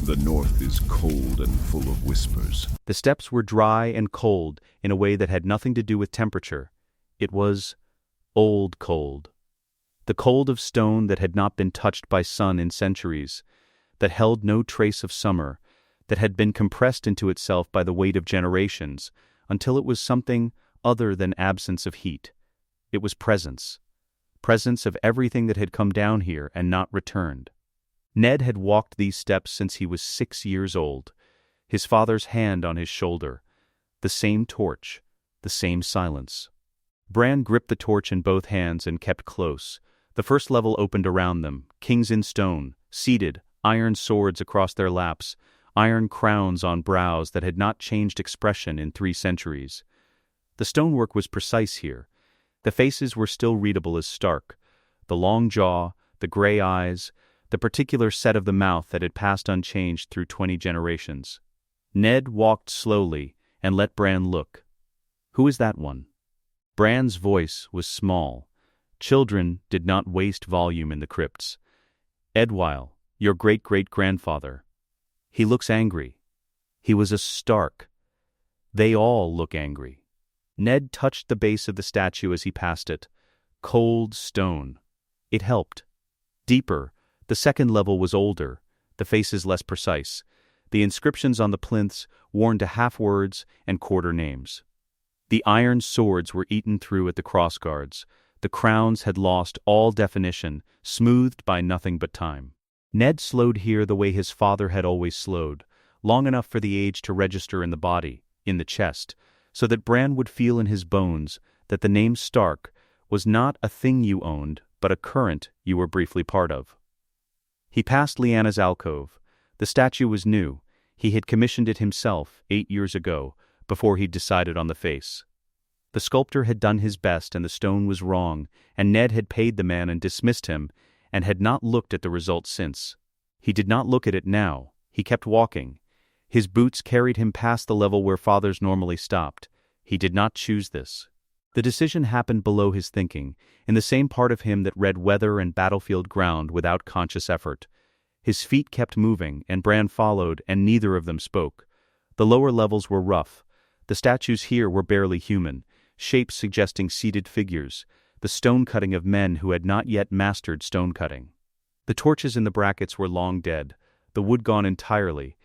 The north is cold and full of whispers. The steps were dry and cold in a way that had nothing to do with temperature. It was old cold. The cold of stone that had not been touched by sun in centuries, that held no trace of summer, that had been compressed into itself by the weight of generations, until it was something other than absence of heat. It was presence. Presence of everything that had come down here and not returned. Ned had walked these steps since he was 6 years old, his father's hand on his shoulder, the same torch, the same silence. Bran gripped the torch in both hands and kept close. The first level opened around them, kings in stone, seated, iron swords across their laps, iron crowns on brows that had not changed expression in 3 centuries. The stonework was precise here. The faces were still readable as Stark, the long jaw, the gray eyes, the particular set of the mouth that had passed unchanged through 20 generations. Ned walked slowly and let Bran look. "Who is that one?" Bran's voice was small. Children did not waste volume in the crypts. "Edwyle, your great-great-grandfather. He looks angry. He was a Stark. They all look angry." Ned touched the base of the statue as he passed it. Cold stone. It helped. Deeper, the second level was older, the faces less precise, the inscriptions on the plinths worn to half-words and quarter names. The iron swords were eaten through at the crossguards. The crowns had lost all definition, smoothed by nothing but time. Ned slowed here the way his father had always slowed, long enough for the age to register in the body, in the chest, so that Bran would feel in his bones that the name Stark was not a thing you owned, but a current you were briefly part of. He passed Lyanna's alcove. The statue was new. He had commissioned it himself 8 years ago, before he'd decided on the face. The sculptor had done his best and the stone was wrong, and Ned had paid the man and dismissed him, and had not looked at the result since. He did not look at it now. He kept walking. His boots carried him past the level where fathers normally stopped. He did not choose this. The decision happened below his thinking, in the same part of him that read weather and battlefield ground without conscious effort. His feet kept moving, and Bran followed, and neither of them spoke. The lower levels were rough. The statues here were barely human, shapes suggesting seated figures, the stone-cutting of men who had not yet mastered stone-cutting. The torches in the brackets were long dead, the wood gone entirely,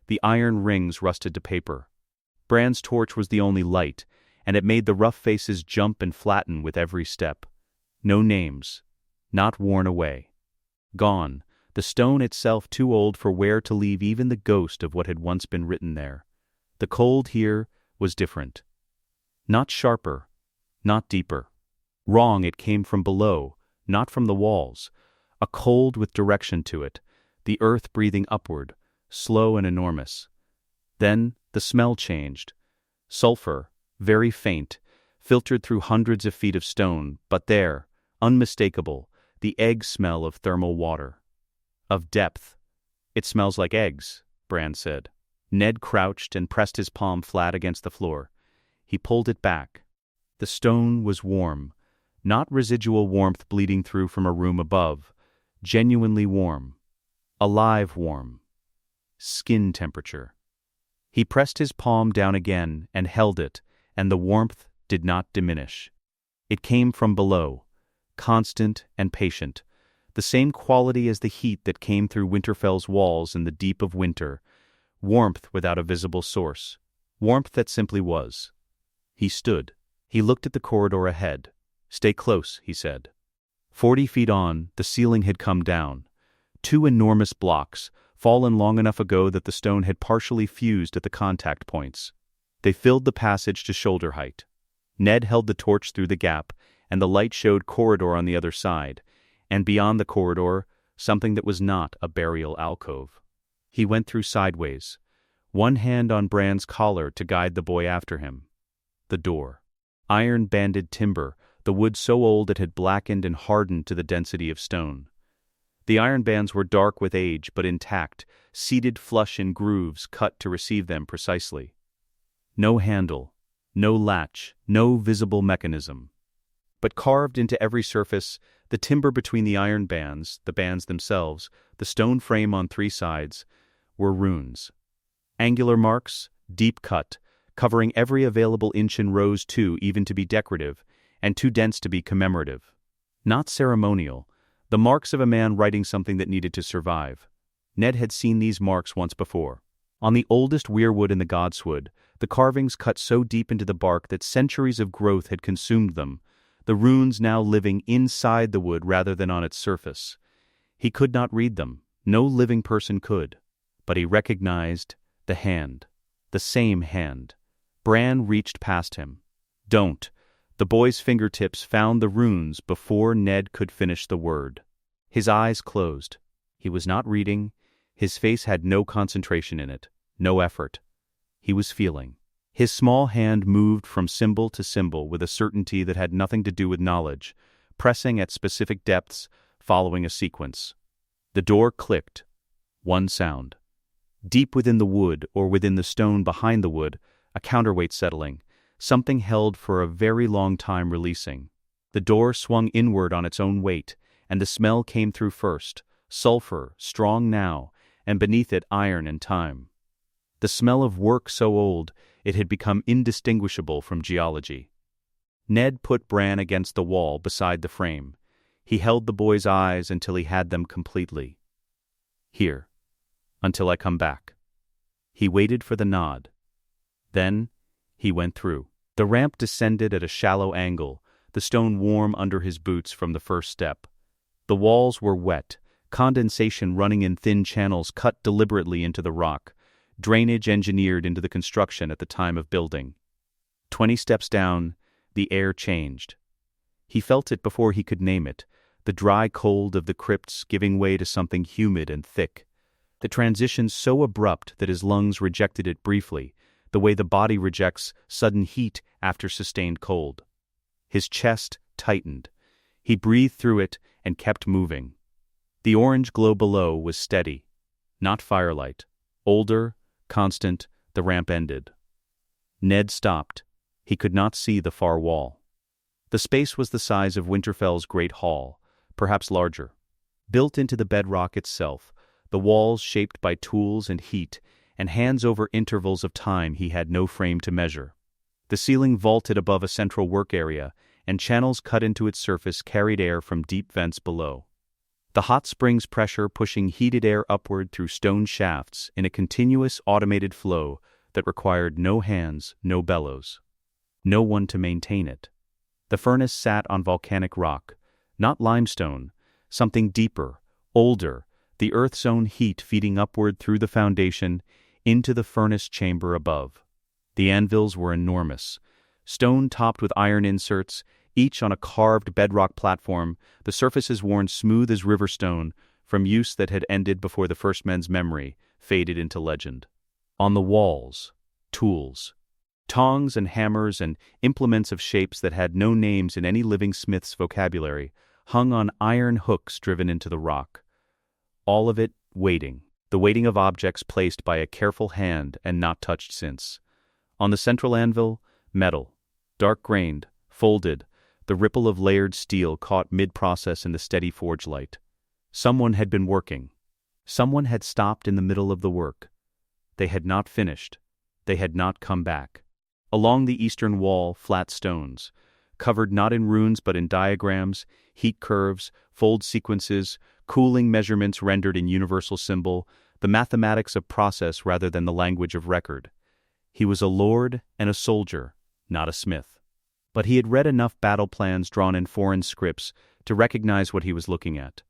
the iron rings rusted to paper. Bran's torch was the only light, and it made the rough faces jump and flatten with every step. No names. Not worn away. Gone, the stone itself too old for wear to leave even the ghost of what had once been written there. The cold here was different. Not sharper, not deeper. Wrong, it came from below, not from the walls. A cold with direction to it, the earth breathing upward, slow and enormous. Then the smell changed. Sulfur, very faint, filtered through hundreds of feet of stone, but there, unmistakable, the egg smell of thermal water. Of depth. "It smells like eggs," Bran said. Ned crouched and pressed his palm flat against the floor. He pulled it back. The stone was warm, not residual warmth bleeding through from a room above, genuinely warm. Alive warm. Skin temperature. He pressed his palm down again and held it, and the warmth did not diminish. It came from below, constant and patient, the same quality as the heat that came through Winterfell's walls in the deep of winter, warmth without a visible source, warmth that simply was. He stood. He looked at the corridor ahead. "Stay close," he said. 40 feet on, the ceiling had come down. 2 enormous blocks, fallen long enough ago that the stone had partially fused at the contact points. They filled the passage to shoulder height. Ned held the torch through the gap, and the light showed corridor on the other side, and beyond the corridor, something that was not a burial alcove. He went through sideways, one hand on Bran's collar to guide the boy after him. The door. Iron-banded timber, the wood so old it had blackened and hardened to the density of stone. The iron bands were dark with age but intact, seated flush in grooves cut to receive them precisely. No handle, no latch, no visible mechanism. But carved into every surface, the timber between the iron bands, the bands themselves, the stone frame on 3 sides, were runes. Angular marks, deep cut, covering every available inch in rows too even to be decorative, and too dense to be commemorative. Not ceremonial, the marks of a man writing something that needed to survive. Ned had seen these marks once before. On the oldest weirwood in the godswood, the carvings cut so deep into the bark that centuries of growth had consumed them, the runes now living inside the wood rather than on its surface. He could not read them, no living person could. But he recognized the hand, the same hand. Bran reached past him. Don't. The boy's fingertips found the runes before Ned could finish the word. His eyes closed. He was not reading. His face had no concentration in it, no effort. He was feeling. His small hand moved from symbol to symbol with a certainty that had nothing to do with knowledge, pressing at specific depths, following a sequence. The door clicked. One sound. Deep within the wood, or within the stone behind the wood, a counterweight settling, something held for a very long time releasing. The door swung inward on its own weight, and the smell came through first, sulfur, strong now, and beneath it iron and time. The smell of work so old it had become indistinguishable from geology. Ned put Bran against the wall beside the frame. He held the boy's eyes until he had them completely. Here. Until I come back. He waited for the nod. Then, he went through. The ramp descended at a shallow angle, the stone warm under his boots from the first step. The walls were wet, condensation running in thin channels cut deliberately into the rock, drainage engineered into the construction at the time of building. 20 steps down, the air changed. He felt it before he could name it, the dry cold of the crypts giving way to something humid and thick. The transition so abrupt that his lungs rejected it briefly, the way the body rejects sudden heat after sustained cold. His chest tightened. He breathed through it and kept moving. The orange glow below was steady, not firelight. Older, constant, the ramp ended. Ned stopped. He could not see the far wall. The space was the size of Winterfell's great hall, perhaps larger. Built into the bedrock itself, the walls shaped by tools and heat, and hands over intervals of time he had no frame to measure. The ceiling vaulted above a central work area, and channels cut into its surface carried air from deep vents below. The hot springs pressure pushing heated air upward through stone shafts in a continuous automated flow that required no hands, no bellows. No one to maintain it. The furnace sat on volcanic rock, not limestone, something deeper, older, the earth's own heat feeding upward through the foundation into the furnace chamber above. The anvils were enormous, stone topped with iron inserts, each on a carved bedrock platform, the surfaces worn smooth as river stone from use that had ended before the first men's memory faded into legend. On the walls, tools. Tongs and hammers and implements of shapes that had no names in any living smith's vocabulary hung on iron hooks driven into the rock. All of it waiting, the waiting of objects placed by a careful hand and not touched since. On the central anvil, metal, dark-grained, folded, the ripple of layered steel caught mid-process in the steady forge light. Someone had been working. Someone had stopped in the middle of the work. They had not finished. They had not come back. Along the eastern wall, flat stones, covered not in runes but in diagrams, heat curves, fold sequences, cooling measurements rendered in universal symbol, the mathematics of process rather than the language of record. He was a lord and a soldier, not a smith. But he had read enough battle plans drawn in foreign scripts to recognize what he was looking at.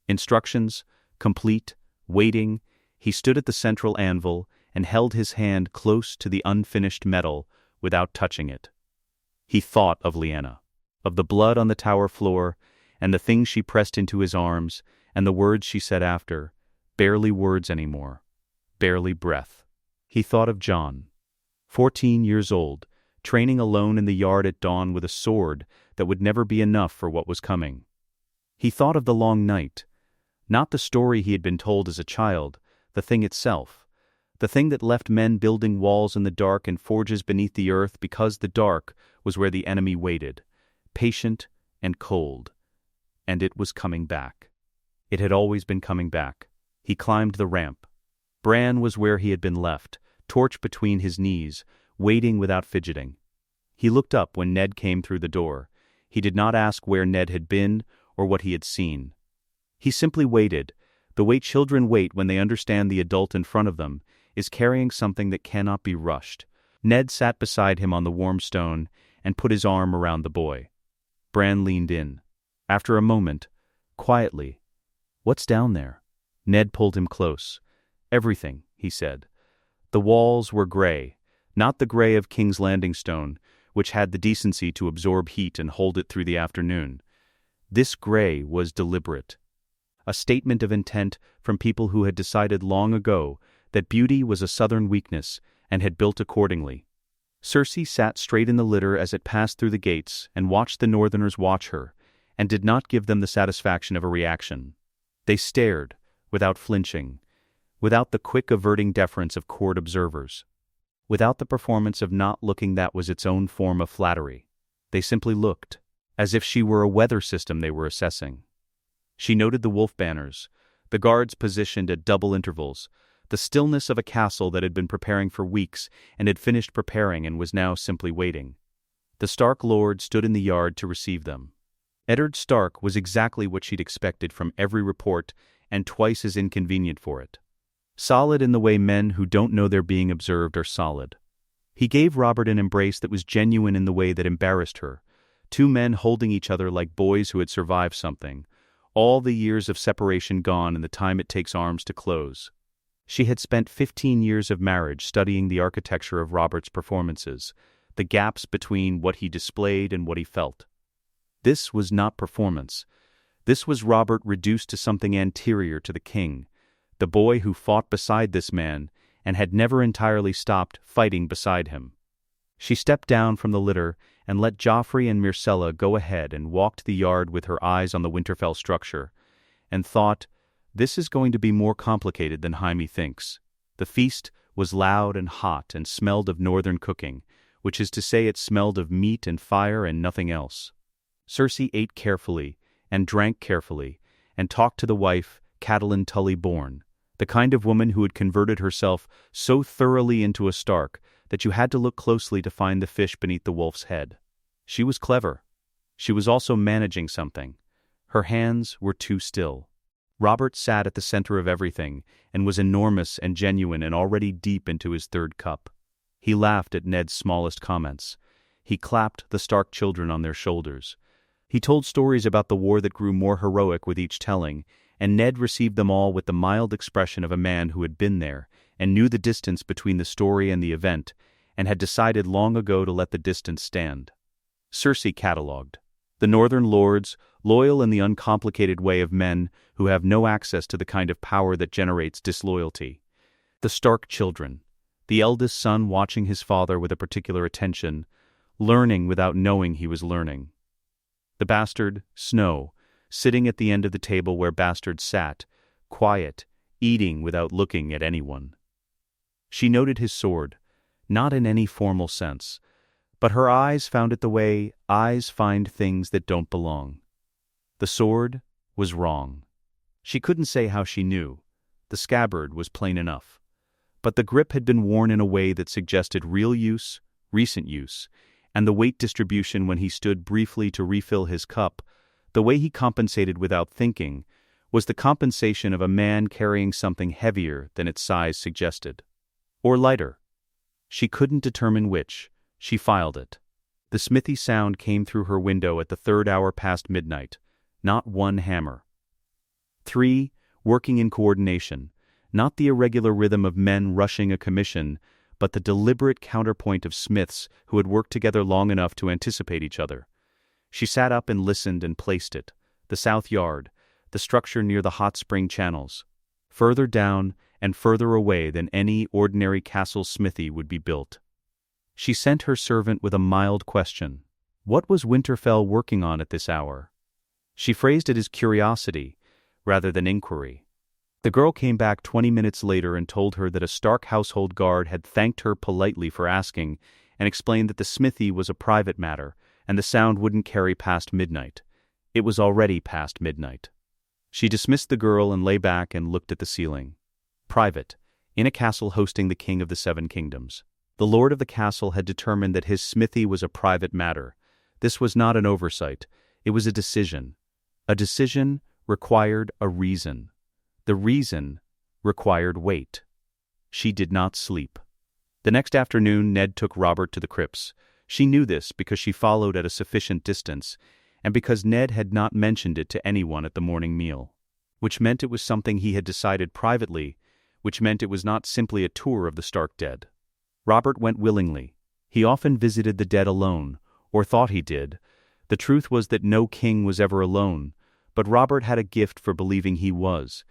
Instructions, complete, waiting, he stood at the central anvil and held his hand close to the unfinished metal without touching it. He thought of Lyanna, of the blood on the tower floor, and the things she pressed into his arms, and the words she said after, barely words anymore, barely breath. He thought of Jon, 14 years old, training alone in the yard at dawn with a sword that would never be enough for what was coming. He thought of the long night, not the story he had been told as a child, the thing itself, the thing that left men building walls in the dark and forges beneath the earth because the dark was where the enemy waited, patient and cold. And it was coming back. It had always been coming back. He climbed the ramp. Bran was where he had been left, torch between his knees, waiting without fidgeting. He looked up when Ned came through the door. He did not ask where Ned had been or what he had seen. He simply waited. The way children wait when they understand the adult in front of them is carrying something that cannot be rushed. Ned sat beside him on the warm stone and put his arm around the boy. Bran leaned in. After a moment, quietly, "What's down there?" Ned pulled him close. "Everything," he said. The walls were gray, not the gray of King's Landing stone, which had the decency to absorb heat and hold it through the afternoon. This gray was deliberate. A statement of intent from people who had decided long ago that beauty was a southern weakness and had built accordingly. Cersei sat straight in the litter as it passed through the gates and watched the northerners watch her, and did not give them the satisfaction of a reaction. They stared, without flinching, without the quick averting deference of court observers, without the performance of not looking that was its own form of flattery. They simply looked, as if she were a weather system they were assessing. She noted the wolf banners, the guards positioned at double intervals, the stillness of a castle that had been preparing for weeks and had finished preparing and was now simply waiting. The Stark lord stood in the yard to receive them. Eddard Stark was exactly what she'd expected from every report and twice as inconvenient for it. Solid in the way men who don't know they're being observed are solid. He gave Robert an embrace that was genuine in the way that embarrassed her, two men holding each other like boys who had survived something, all the years of separation gone and the time it takes arms to close. She had spent 15 years of marriage studying the architecture of Robert's performances, the gaps between what he displayed and what he felt. This was not performance. This was Robert reduced to something anterior to the king, the boy who fought beside this man and had never entirely stopped fighting beside him. She stepped down from the litter and let Joffrey and Myrcella go ahead and walked the yard with her eyes on the Winterfell structure, and thought, this is going to be more complicated than Jaime thinks. The feast was loud and hot and smelled of northern cooking, which is to say it smelled of meat and fire and nothing else. Cersei ate carefully and drank carefully and talked to the wife, Catelyn Tully-born, the kind of woman who had converted herself so thoroughly into a Stark that you had to look closely to find the fish beneath the wolf's head. She was clever. She was also managing something. Her hands were too still. Robert sat at the center of everything and was enormous and genuine and already deep into his third cup. He laughed at Ned's smallest comments. He clapped the Stark children on their shoulders. He told stories about the war that grew more heroic with each telling, and Ned received them all with the mild expression of a man who had been there and knew the distance between the story and the event, and had decided long ago to let the distance stand. Cersei catalogued. The northern lords, loyal in the uncomplicated way of men who have no access to the kind of power that generates disloyalty. The Stark children, the eldest son watching his father with a particular attention, learning without knowing he was learning. The bastard, Snow, sitting at the end of the table where bastards sat, quiet, eating without looking at anyone. She noted his sword, not in any formal sense, but her eyes found it the way eyes find things that don't belong. The sword was wrong. She couldn't say how she knew. The scabbard was plain enough. But the grip had been worn in a way that suggested real use, recent use, and the weight distribution when he stood briefly to refill his cup, the way he compensated without thinking, was the compensation of a man carrying something heavier than its size suggested. Or lighter. She couldn't determine which. She filed it. The smithy sound came through her window at the 3rd hour past midnight. Not one hammer. 3, working in coordination, not the irregular rhythm of men rushing a commission, but the deliberate counterpoint of smiths who had worked together long enough to anticipate each other. She sat up and listened and placed it, the south yard, the structure near the hot spring channels, further down and further away than any ordinary castle smithy would be built. She sent her servant with a mild question. What was Winterfell working on at this hour? She phrased it as curiosity, rather than inquiry. The girl came back 20 minutes later and told her that a Stark household guard had thanked her politely for asking and explained that the smithy was a private matter and the sound wouldn't carry past midnight. It was already past midnight. She dismissed the girl and lay back and looked at the ceiling. Private. in a castle hosting the king of the Seven Kingdoms. The lord of the castle had determined that his smithy was a private matter. This was not an oversight, it was a decision. A decision required a reason. The reason required weight. She did not sleep. The next afternoon Ned took Robert to the crypts. She knew this because she followed at a sufficient distance, and because Ned had not mentioned it to anyone at the morning meal. Which meant it was something he had decided privately, which meant it was not simply a tour of the Stark dead. Robert went willingly. He often visited the dead alone, or thought he did. The truth was that no king was ever alone, but Robert had a gift for believing he was,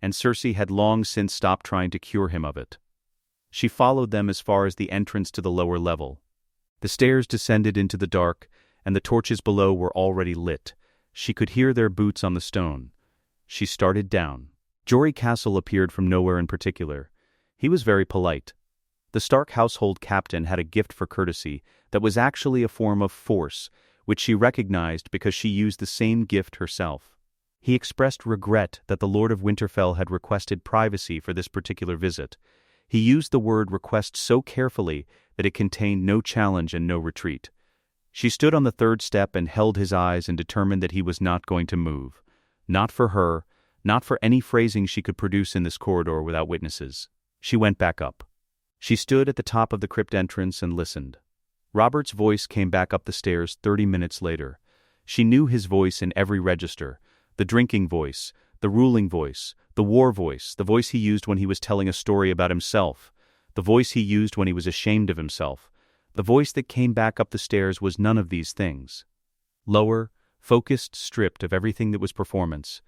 and Cersei had long since stopped trying to cure him of it. She followed them as far as the entrance to the lower level. The stairs descended into the dark, and the torches below were already lit. She could hear their boots on the stone. She started down. Jory Castle appeared from nowhere in particular. He was very polite. The Stark household captain had a gift for courtesy that was actually a form of force, which she recognized because she used the same gift herself. He expressed regret that the Lord of Winterfell had requested privacy for this particular visit. He used the word request so carefully that it contained no challenge and no retreat. She stood on the third step and held his eyes and determined that he was not going to move. Not for her, not for any phrasing she could produce in this corridor without witnesses. She went back up. She stood at the top of the crypt entrance and listened. Robert's voice came back up the stairs 30 minutes later. She knew his voice in every register: the drinking voice, the ruling voice, the war voice, the voice he used when he was telling a story about himself, the voice he used when he was ashamed of himself. The voice that came back up the stairs was none of these things. Lower, focused, stripped of everything that was performance.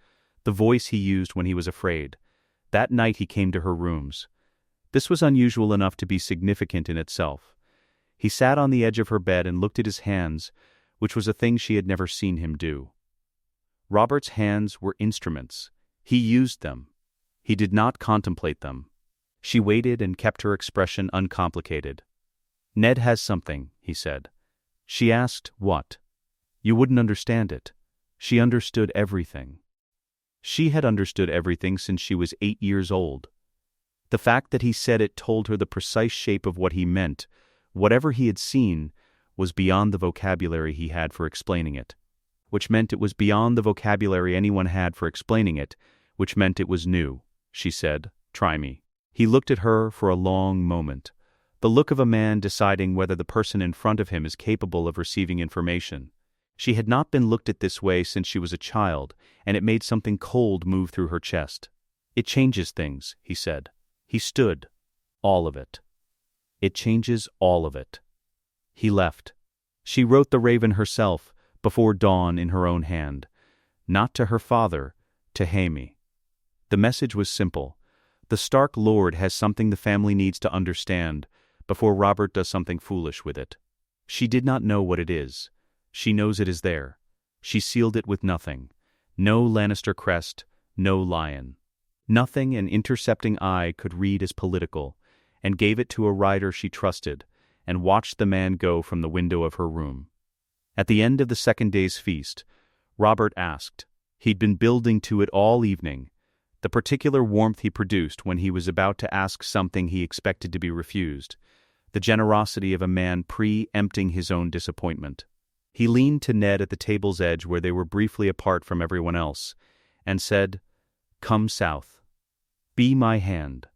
The voice he used when he was afraid. That night he came to her rooms. This was unusual enough to be significant in itself. He sat on the edge of her bed and looked at his hands, which was a thing she had never seen him do. Robert's hands were instruments. He used them. He did not contemplate them. She waited and kept her expression uncomplicated. "Ned has something," he said. She asked, "What?" "You wouldn't understand it." She understood everything. She had understood everything since she was 8 years old. The fact that he said it told her the precise shape of what he meant. Whatever he had seen was beyond the vocabulary he had for explaining it, which meant it was beyond the vocabulary anyone had for explaining it, which meant it was new. She said, "Try me." He looked at her for a long moment, the look of a man deciding whether the person in front of him is capable of receiving information. She had not been looked at this way since she was a child, and it made something cold move through her chest. "It changes things," he said. He stood. "All of it. It changes all of it." He left. She wrote the Raven herself, before dawn, in her own hand. Not to her father, to Jaime. The message was simple. The Stark Lord has something the family needs to understand, before Robert does something foolish with it. She did not know what it is. She knows it is there. She sealed it with nothing. No Lannister crest, no lion. Nothing an intercepting eye could read as political, and gave it to a rider she trusted, and watched the man go from the window of her room. At the end of the second day's feast, Robert asked. He'd been building to it all evening, the particular warmth he produced when he was about to ask something he expected to be refused, the generosity of a man pre-empting his own disappointment. He leaned to Ned at the table's edge where they were briefly apart from everyone else, and said, "Come south. Be my hand.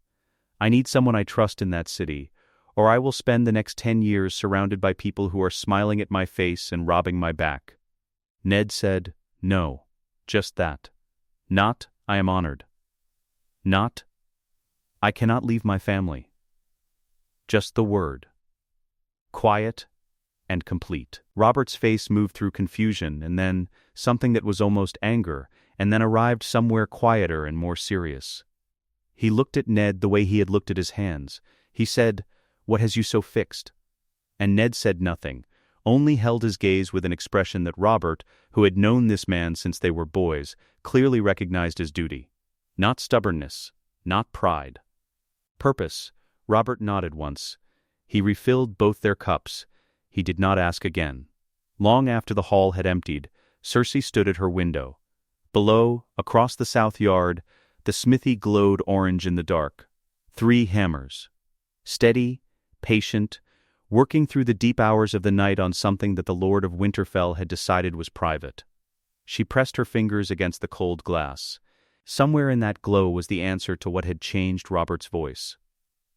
I need someone I trust in that city, or I will spend the next 10 years surrounded by people who are smiling at my face and robbing my back." Ned said, "No, just that. Not, I am honored. Not, I cannot leave my family. Just the word. Quiet and complete." Robert's face moved through confusion and then something that was almost anger, and then arrived somewhere quieter and more serious. He looked at Ned the way he had looked at his hands. He said, "What has you so fixed?" And Ned said nothing, only held his gaze with an expression that Robert, who had known this man since they were boys, clearly recognized as duty. Not stubbornness, not pride. Purpose. Robert nodded once. He refilled both their cups. He did not ask again. Long after the hall had emptied, Cersei stood at her window. Below, across the south yard, the smithy glowed orange in the dark. 3 hammers. Steady, patient, working through the deep hours of the night on something that the Lord of Winterfell had decided was private. She pressed her fingers against the cold glass. Somewhere in that glow was the answer to what had changed Robert's voice.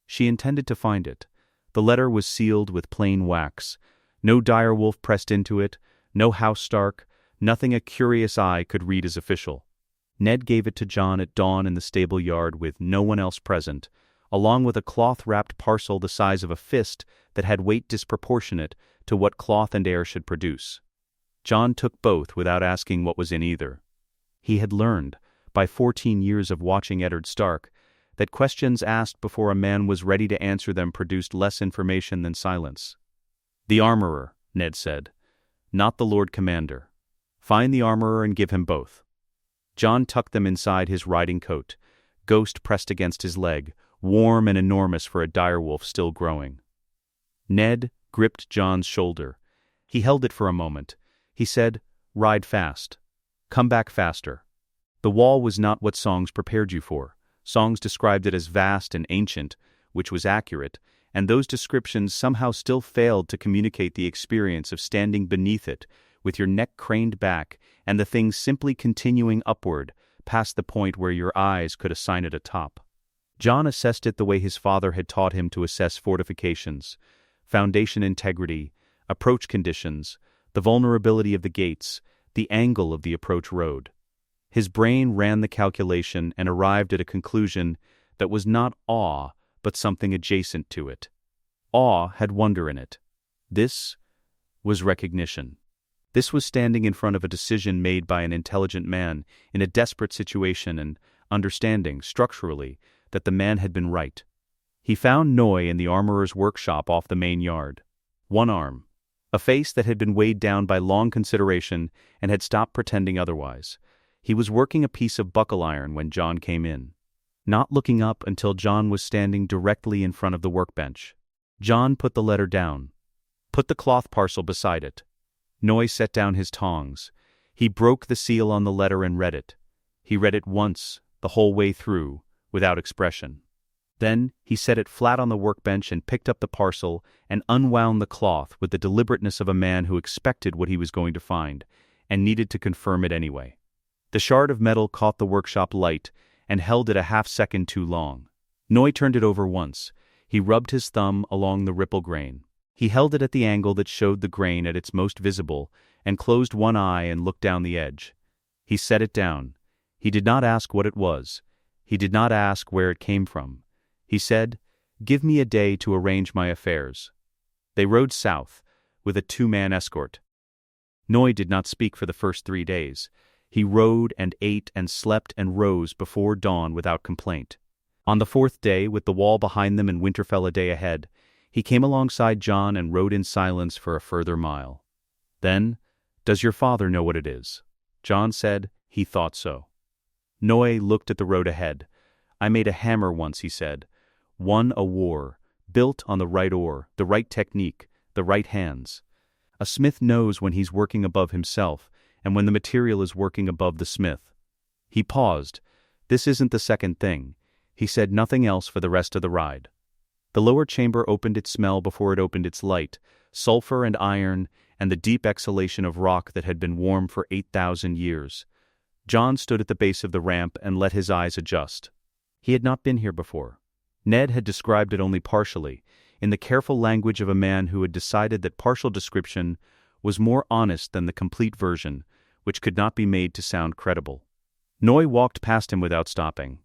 She intended to find it. The letter was sealed with plain wax. No direwolf pressed into it, no House Stark, nothing a curious eye could read as official. Ned gave it to Jon at dawn in the stable yard with no one else present, along with a cloth-wrapped parcel the size of a fist that had weight disproportionate to what cloth and air should produce. Jon took both without asking what was in either. He had learned, by 14 years of watching Eddard Stark, that questions asked before a man was ready to answer them produced less information than silence. "The armorer," Ned said. "Not the Lord Commander. Find the armorer and give him both." Jon tucked them inside his riding coat, Ghost pressed against his leg, warm and enormous for a direwolf still growing. Ned gripped Jon's shoulder. He held it for a moment. He said, "Ride fast. Come back faster." The wall was not what songs prepared you for. Songs described it as vast and ancient, which was accurate, and those descriptions somehow still failed to communicate the experience of standing beneath it, with your neck craned back, and the thing simply continuing upward, past the point where your eyes could assign it a top. Jon assessed it the way his father had taught him to assess fortifications: foundation integrity, approach conditions, the vulnerability of the gates, the angle of the approach road. His brain ran the calculation and arrived at a conclusion that was not awe, but something adjacent to it. Awe had wonder in it. This was recognition. This was standing in front of a decision made by an intelligent man in a desperate situation and understanding, structurally, that the man had been right. He found Noy in the armorer's workshop off the main yard. One arm. A face that had been weighed down by long consideration and had stopped pretending otherwise. He was working a piece of buckle iron when Jon came in, not looking up until Jon was standing directly in front of the workbench. Jon put the letter down. Put the cloth parcel beside it. Noy set down his tongs. He broke the seal on the letter and read it. He read it once, the whole way through, without expression. Then he set it flat on the workbench and picked up the parcel and unwound the cloth with the deliberateness of a man who expected what he was going to find, and needed to confirm it anyway. The shard of metal caught the workshop light and held it a half-second too long. Noy turned it over once. He rubbed his thumb along the ripple grain. He held it at the angle that showed the grain at its most visible, and closed one eye and looked down the edge. He set it down. He did not ask what it was. He did not ask where it came from. He said, "Give me a day to arrange my affairs." They rode south, with a 2-man escort. Noy did not speak for the first 3 days. He rode and ate and slept and rose before dawn without complaint. On the 4th day, with the wall behind them and Winterfell a day ahead, he came alongside Jon and rode in silence for a further mile. Then, "Does your father know what it is?" Jon said he thought so. Noy looked at the road ahead. "I made a hammer once," he said. "Won a war, built on the right ore, the right technique, the right hands. A smith knows when he's working above himself, and when the material is working above the smith." He paused. "This isn't the second thing." He said nothing else for the rest of the ride. The lower chamber opened its smell before it opened its light, sulfur and iron, and the deep exhalation of rock that had been warm for 8,000 years. Jon stood at the base of the ramp and let his eyes adjust. He had not been here before. Ned had described it only partially, in the careful language of a man who had decided that partial description was more honest than the complete version, which could not be made to sound credible. Noy walked past him without stopping.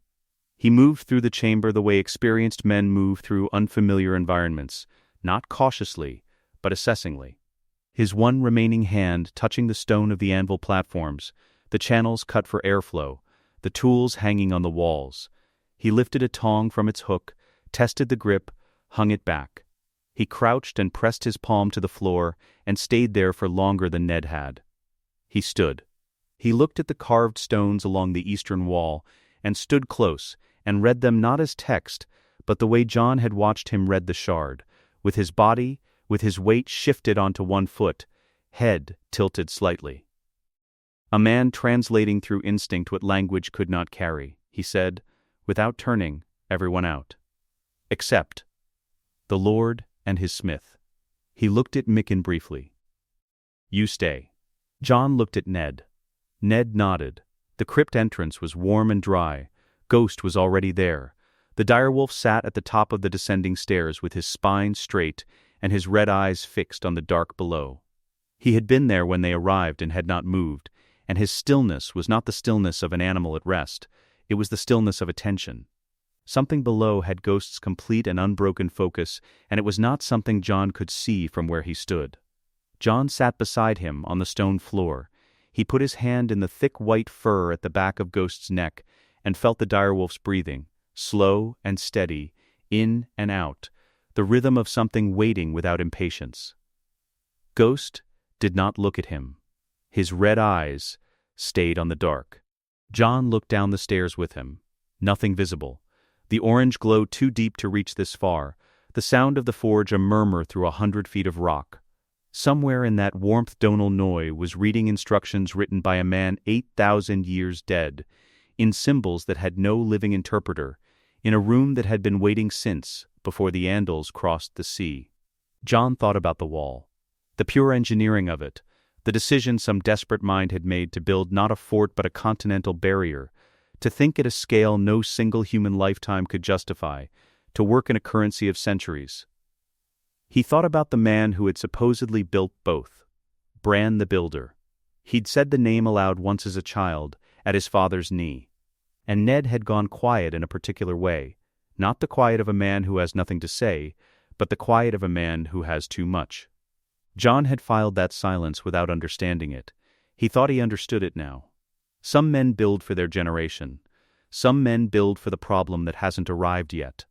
He moved through the chamber the way experienced men move through unfamiliar environments, not cautiously, but assessingly. His one remaining hand touching the stone of the anvil platforms, the channels cut for airflow, the tools hanging on the walls. He lifted a tong from its hook, tested the grip, hung it back. He crouched and pressed his palm to the floor and stayed there for longer than Ned had. He stood. He looked at the carved stones along the eastern wall and stood close and read them not as text, but the way Jon had watched him read the shard, with his body, with his weight shifted onto one foot, head tilted slightly. "A man translating through instinct what language could not carry," he said, "without turning everyone out." Except the Lord and his smith. He looked at Micken briefly. You stay. Jon looked at Ned. Ned nodded. The crypt entrance was warm and dry. Ghost was already there. The direwolf sat at the top of the descending stairs with his spine straight and his red eyes fixed on the dark below. He had been there when they arrived and had not moved, and his stillness was not the stillness of an animal at rest, it was the stillness of attention. Something below had Ghost's complete and unbroken focus, and it was not something Jon could see from where he stood. Jon sat beside him on the stone floor. He put his hand in the thick white fur at the back of Ghost's neck and felt the direwolf's breathing, slow and steady, in and out, the rhythm of something waiting without impatience. Ghost did not look at him. His red eyes stayed on the dark. Jon looked down the stairs with him. Nothing visible. The orange glow too deep to reach this far, the sound of the forge a murmur through 100 feet of rock. Somewhere in that warmth Donal Noy was reading instructions written by a man 8,000 years dead, in symbols that had no living interpreter, in a room that had been waiting since, before the Andals crossed the sea. Jon thought about the wall. The pure engineering of it, the decision some desperate mind had made to build not a fort but a continental barrier, to think at a scale no single human lifetime could justify, to work in a currency of centuries. He thought about the man who had supposedly built both, Bran the Builder. He'd said the name aloud once as a child, at his father's knee. And Ned had gone quiet in a particular way, not the quiet of a man who has nothing to say, but the quiet of a man who has too much. Jon had filed that silence without understanding it. He thought he understood it now. Some men build for their generation. Some men build for the problem that hasn't arrived yet.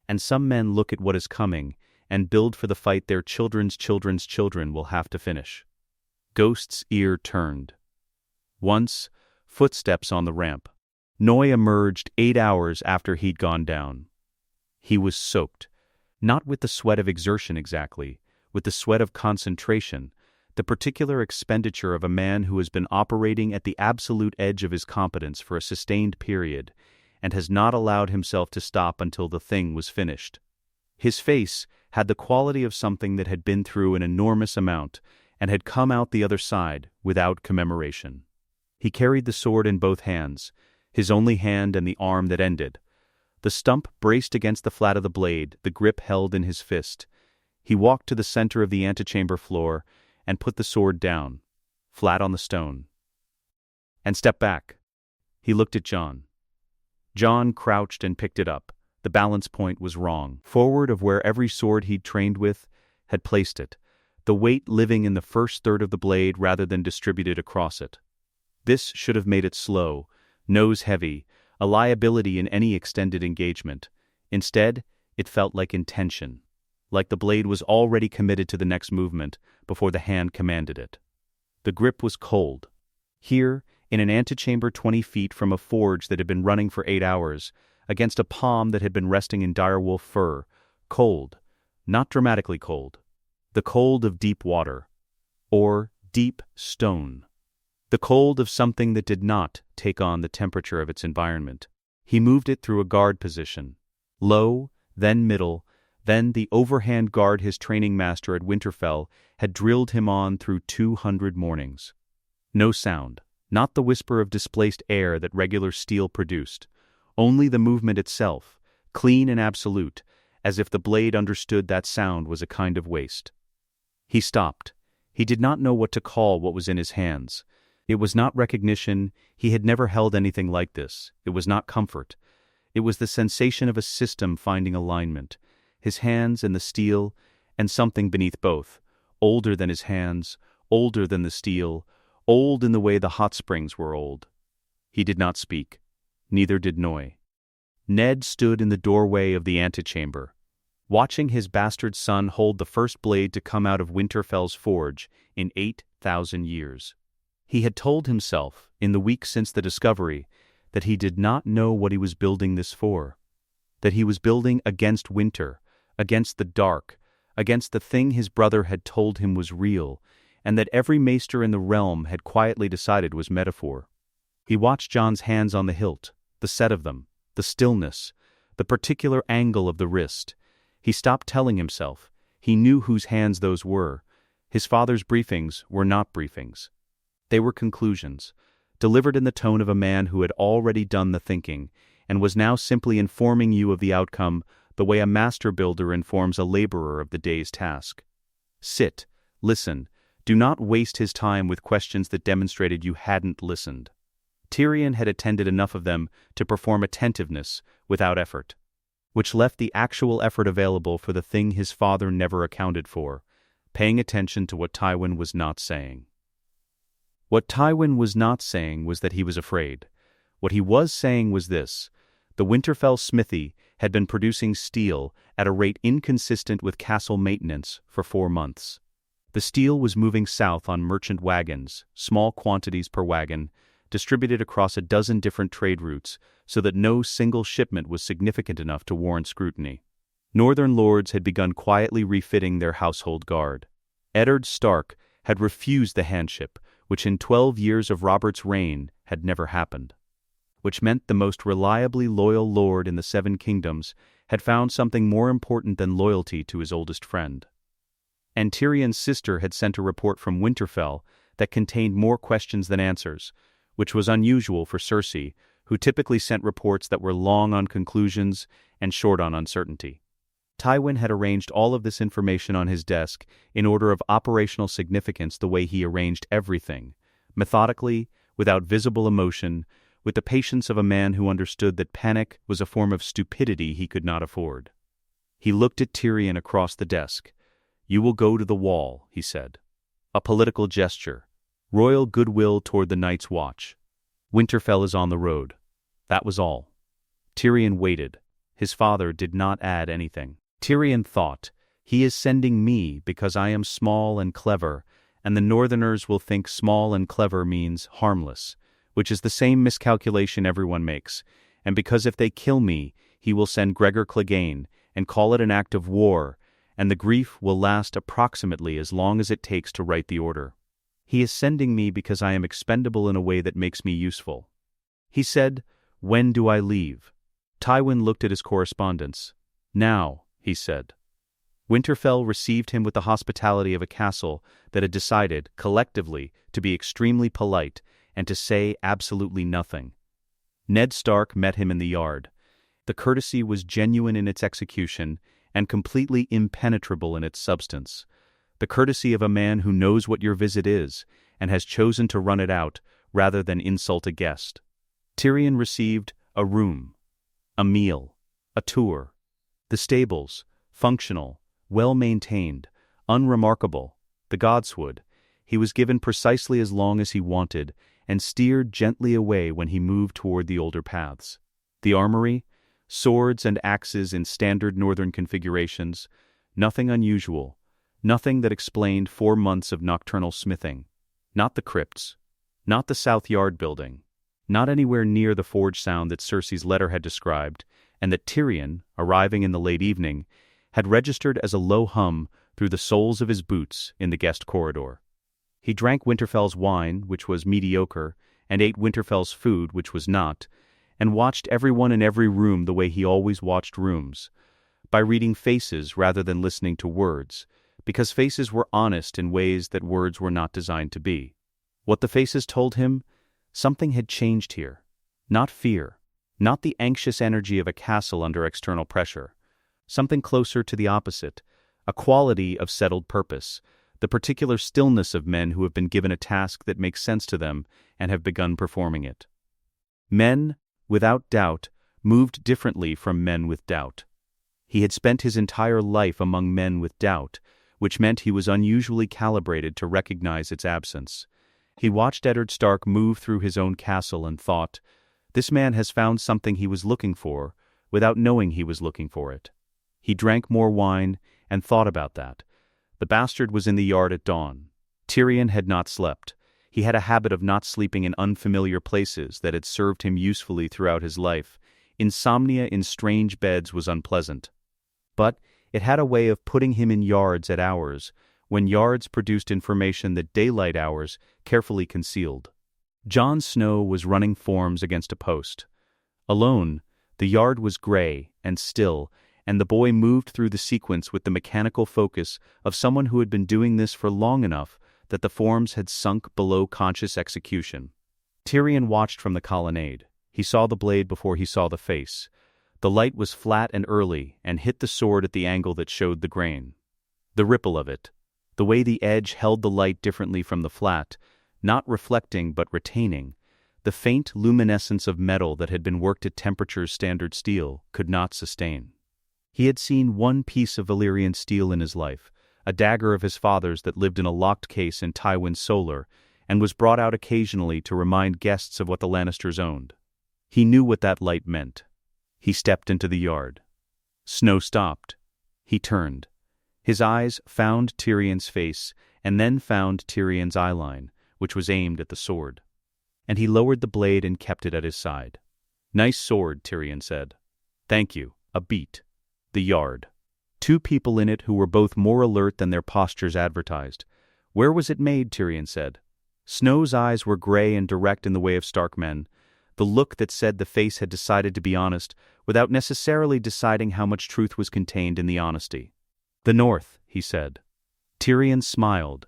And some men look at what is coming and build for the fight their children's children's children will have to finish. Ghost's ear turned. Once, footsteps on the ramp. Noy emerged 8 hours after he'd gone down. He was soaked. Not with the sweat of exertion exactly, with the sweat of concentration, the particular expenditure of a man who has been operating at the absolute edge of his competence for a sustained period, and has not allowed himself to stop until the thing was finished. His face had the quality of something that had been through an enormous amount, and had come out the other side without commemoration. He carried the sword in both hands, his only hand and the arm that ended. The stump braced against the flat of the blade, the grip held in his fist. He walked to the center of the antechamber floor and put the sword down, flat on the stone. And stepped back. He looked at Jon. Jon crouched and picked it up. The balance point was wrong. Forward of where every sword he'd trained with had placed it, the weight living in the first third of the blade rather than distributed across it. This should have made it slow, nose heavy, a liability in any extended engagement. Instead, it felt like intention, like the blade was already committed to the next movement before the hand commanded it. The grip was cold. Here, in an antechamber 20 feet from a forge that had been running for 8 hours, against a palm that had been resting in direwolf fur, cold, not dramatically cold, the cold of deep water, or deep stone. The cold of something that did not take on the temperature of its environment. He moved it through a guard position. Low, then middle, then the overhand guard his training master at Winterfell had drilled him on through 200 mornings. No sound, not the whisper of displaced air that regular steel produced, only the movement itself, clean and absolute, as if the blade understood that sound was a kind of waste. He stopped. He did not know what to call what was in his hands. It was not recognition. He had never held anything like this. It was not comfort. It was the sensation of a system finding alignment. His hands and the steel, and something beneath both, older than his hands, older than the steel, old in the way the hot springs were old. He did not speak. Neither did Noy. Ned stood in the doorway of the antechamber, watching his bastard son hold the first blade to come out of Winterfell's forge in 8,000 years. He had told himself, in the week since the discovery, that he did not know what he was building this for, that he was building against winter, against the dark, against the thing his brother had told him was real, and that every maester in the realm had quietly decided was metaphor. He watched Jon's hands on the hilt, the set of them, the stillness, the particular angle of the wrist. He stopped telling himself. He knew whose hands those were. His father's briefings were not briefings. They were conclusions, delivered in the tone of a man who had already done the thinking, and was now simply informing you of the outcome the way a master builder informs a laborer of the day's task. Sit, listen, do not waste his time with questions that demonstrated you hadn't listened. Tyrion had attended enough of them to perform attentiveness without effort, which left the actual effort available for the thing his father never accounted for, paying attention to what Tywin was not saying. What Tywin was not saying was that he was afraid. What he was saying was this: the Winterfell smithy had been producing steel at a rate inconsistent with castle maintenance for 4 months. The steel was moving south on merchant wagons, small quantities per wagon, distributed across a dozen different trade routes so that no single shipment was significant enough to warrant scrutiny. Northern lords had begun quietly refitting their household guard. Eddard Stark had refused the handship, which in 12 years of Robert's reign had never happened, which meant the most reliably loyal lord in the Seven Kingdoms had found something more important than loyalty to his oldest friend. And Tyrion's sister had sent a report from Winterfell that contained more questions than answers, which was unusual for Cersei, who typically sent reports that were long on conclusions and short on uncertainty. Tywin had arranged all of this information on his desk in order of operational significance the way he arranged everything, methodically, without visible emotion, with the patience of a man who understood that panic was a form of stupidity he could not afford. He looked at Tyrion across the desk. "You will go to the wall," he said. A political gesture. Royal goodwill toward the Night's Watch. Winterfell is on the road. That was all. Tyrion waited. His father did not add anything. Tyrion thought, "He is sending me because I am small and clever, and the Northerners will think small and clever means harmless, which is the same miscalculation everyone makes, and because if they kill me, he will send Gregor Clegane and call it an act of war, and the grief will last approximately as long as it takes to write the order. He is sending me because I am expendable in a way that makes me useful." He said, "When do I leave?" Tywin looked at his correspondence. "Now," he said. Winterfell received him with the hospitality of a castle that had decided, collectively, to be extremely polite and to say absolutely nothing. Ned Stark met him in the yard. The courtesy was genuine in its execution and completely impenetrable in its substance. The courtesy of a man who knows what your visit is and has chosen to run it out rather than insult a guest. Tyrion received a room, a meal, a tour. The stables, functional, well-maintained, unremarkable, the godswood. He was given precisely as long as he wanted and steered gently away when he moved toward the older paths. The armory, swords and axes in standard northern configurations, nothing unusual, nothing that explained 4 months of nocturnal smithing. Not the crypts, not the South Yard building, not anywhere near the forge sound that Cersei's letter had described, and that Tyrion, arriving in the late evening, had registered as a low hum through the soles of his boots in the guest corridor. He drank Winterfell's wine, which was mediocre, and ate Winterfell's food, which was not, and watched everyone in every room the way he always watched rooms, by reading faces rather than listening to words, because faces were honest in ways that words were not designed to be. What the faces told him? Something had changed here. Not fear, not the anxious energy of a castle under external pressure. Something closer to the opposite, a quality of settled purpose, the particular stillness of men who have been given a task that makes sense to them and have begun performing it. Men, without doubt, moved differently from men with doubt. He had spent his entire life among men with doubt, which meant he was unusually calibrated to recognize its absence. He watched Eddard Stark move through his own castle and thought, "This man has found something he was looking for, without knowing he was looking for it." He drank more wine and thought about that. The bastard was in the yard at dawn. Tyrion had not slept. He had a habit of not sleeping in unfamiliar places that had served him usefully throughout his life. Insomnia in strange beds was unpleasant. But it had a way of putting him in yards at hours, when yards produced information that daylight hours carefully concealed. Jon Snow was running forms against a post. Alone, The yard was gray and still, and the boy moved through the sequence with the mechanical focus of someone who had been doing this for long enough that the forms had sunk below conscious execution. Tyrion watched from the colonnade. He saw the blade before he saw the face. The light was flat and early and hit the sword at the angle that showed the grain. The ripple of it, the way the edge held the light differently from the flat, not reflecting but retaining, the faint luminescence of metal that had been worked at temperatures standard steel could not sustain. He had seen one piece of Valyrian steel in his life, a dagger of his father's that lived in a locked case in Tywin's Solar, and was brought out occasionally to remind guests of what the Lannisters owned. He knew what that light meant. He stepped into the yard. Snow stopped. He turned. His eyes found Tyrion's face, and then found Tyrion's eyeline, which was aimed at the sword. And he lowered the blade and kept it at his side. "Nice sword," Tyrion said. "Thank you. A beat." The yard. Two people in it who were both more alert than their postures advertised. "Where was it made?" Tyrion said. Snow's eyes were gray and direct in the way of Stark men, the look that said the face had decided to be honest without necessarily deciding how much truth was contained in the honesty. "The North," he said. Tyrion smiled.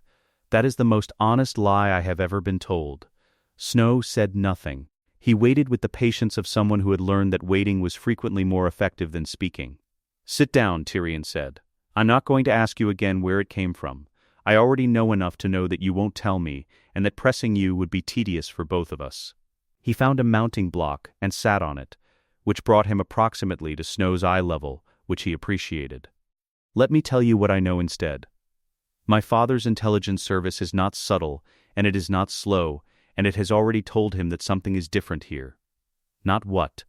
"That is the most honest lie I have ever been told." Snow said nothing. He waited with the patience of someone who had learned that waiting was frequently more effective than speaking. "Sit down," Tyrion said. "I'm not going to ask you again where it came from. I already know enough to know that you won't tell me, and that pressing you would be tedious for both of us." He found a mounting block and sat on it, which brought him approximately to Snow's eye level, which he appreciated. "Let me tell you what I know instead. My father's intelligence service is not subtle, and it is not slow, and it has already told him that something is different here." "Not what?"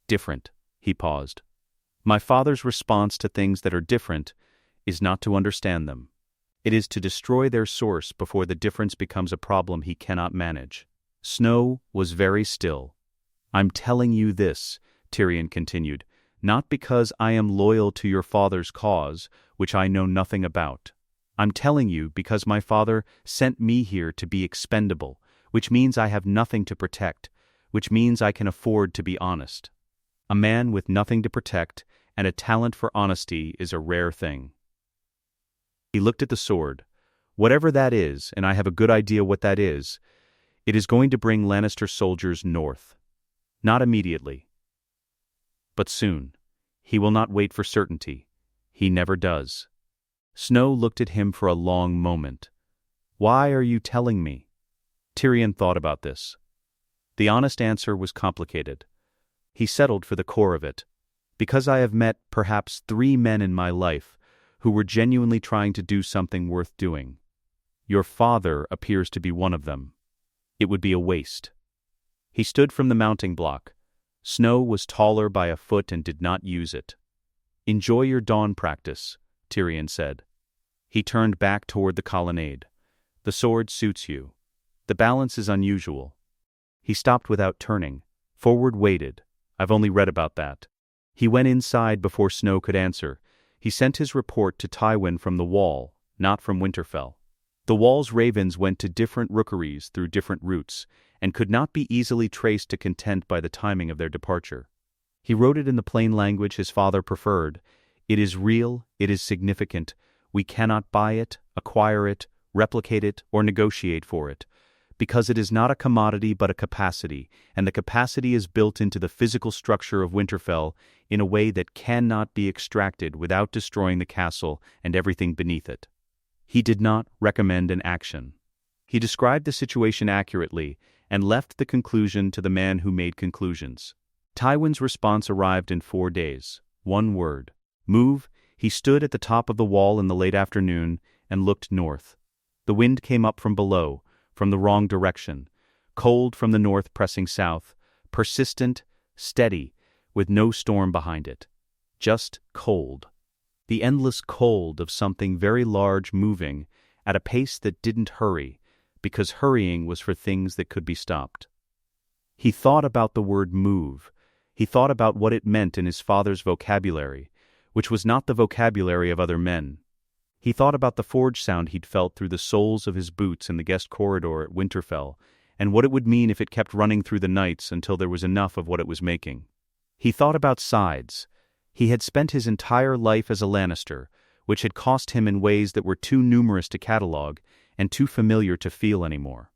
"Different." He paused. "My father's response to things that are different is not to understand them. It is to destroy their source before the difference becomes a problem he cannot manage." Snow was very still. "I'm telling you this," Tyrion continued, "not because I am loyal to your father's cause, which I know nothing about. I'm telling you because my father sent me here to be expendable, which means I have nothing to protect, which means I can afford to be honest. A man with nothing to protect and a talent for honesty is a rare thing." He looked at the sword. "Whatever that is, and I have a good idea what that is, it is going to bring Lannister soldiers north. Not immediately, but soon. He will not wait for certainty. He never does." Snow looked at him for a long moment. "Why are you telling me?" Tyrion thought about this. The honest answer was complicated. He settled for the core of it. "Because I have met perhaps 3 men in my life who were genuinely trying to do something worth doing. Your father appears to be one of them. It would be a waste." He stood from the mounting block. Snow was taller by a foot and did not use it. "Enjoy your dawn practice," Tyrion said. He turned back toward the colonnade. "The sword suits you. The balance is unusual." He stopped without turning. Forward waited. "I've only read about that." He went inside before Snow could answer. He sent his report to Tywin from the wall, not from Winterfell. The wall's ravens went to different rookeries through different routes, and could not be easily traced to content by the timing of their departure. He wrote it in the plain language his father preferred. "It is real, it is significant. We cannot buy it, acquire it, replicate it, or negotiate for it, because it is not a commodity but a capacity, and the capacity is built into the physical structure of Winterfell in a way that cannot be extracted without destroying the castle and everything beneath it." He did not recommend an action. He described the situation accurately and left the conclusion to the man who made conclusions. Tywin's response arrived in 4 days. 1 word. "Move." He stood at the top of the wall in the late afternoon and looked north. The wind came up from below, from the wrong direction, cold from the north pressing south, persistent, steady, with no storm behind it. Just cold. The endless cold of something very large moving at a pace that didn't hurry, because hurrying was for things that could be stopped. He thought about the word move. He thought about what it meant in his father's vocabulary, which was not the vocabulary of other men. He thought about the forge sound he'd felt through the soles of his boots in the guest corridor at Winterfell, and what it would mean if it kept running through the nights until there was enough of what it was making. He thought about sides. He had spent his entire life as a Lannister, which had cost him in ways that were too numerous to catalog and too familiar to feel anymore.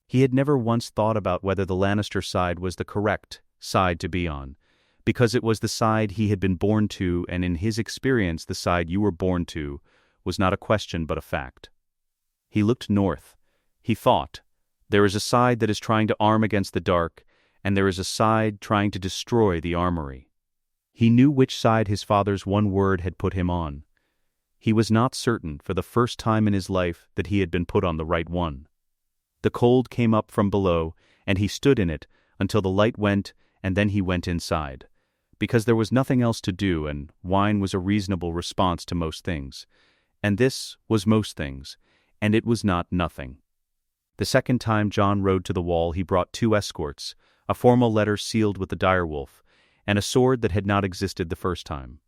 He had never once thought about whether the Lannister side was the correct side to be on, because it was the side he had been born to, and in his experience the side you were born to was not a question but a fact. He looked north. He thought, there is a side that is trying to arm against the dark, and there is a side trying to destroy the armory. He knew which side his father's one word had put him on. He was not certain, for the first time in his life, that he had been put on the right one. The cold came up from below, and he stood in it until the light went, and then he went inside, because there was nothing else to do, and wine was a reasonable response to most things. And this was most things, and it was not nothing. The second time Jon rode to the wall, he brought 2 escorts, a formal letter sealed with the direwolf, and a sword that had not existed the first time.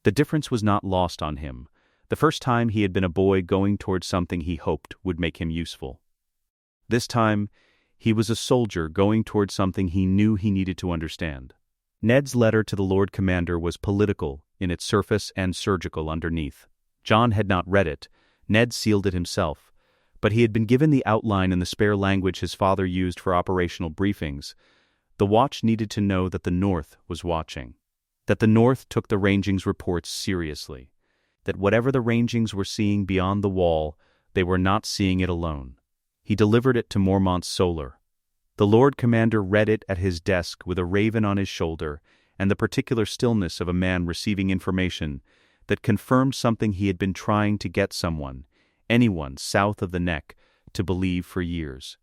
The difference was not lost on him. The first time he had been a boy going towards something he hoped would make him useful. This time, he was a soldier going towards something he knew he needed to understand. Ned's letter to the Lord Commander was political in its surface and surgical underneath. Jon had not read it. Ned sealed it himself. But he had been given the outline in the spare language his father used for operational briefings. The Watch needed to know that the North was watching, that the North took the Rangings' reports seriously, that whatever the Rangings were seeing beyond the wall, they were not seeing it alone. He delivered it to Mormont's Solar. The Lord Commander read it at his desk with a raven on his shoulder and the particular stillness of a man receiving information that confirmed something he had been trying to get someone, anyone south of the neck, to believe for years.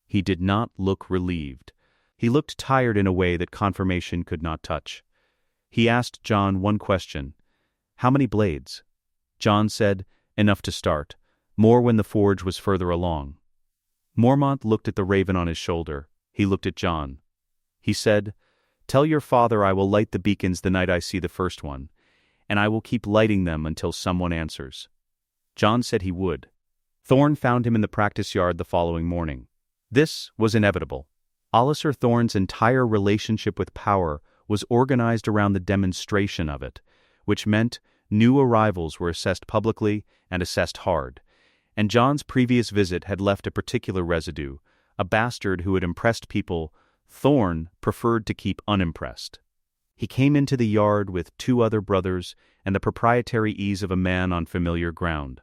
He did not look relieved. He looked tired in a way that confirmation could not touch. He asked Jon one question. How many blades? Jon said, enough to start. More when the forge was further along. Mormont looked at the raven on his shoulder. He looked at Jon. He said, tell your father I will light the beacons the night I see the first one, and I will keep lighting them until someone answers. Jon said he would. Thorne found him in the practice yard the following morning. This was inevitable. Alliser Thorne's entire relationship with power was organized around the demonstration of it, which meant new arrivals were assessed publicly and assessed hard. And Jon's previous visit had left a particular residue, a bastard who had impressed people Thorne preferred to keep unimpressed. He came into the yard with 2 other brothers and the proprietary ease of a man on familiar ground.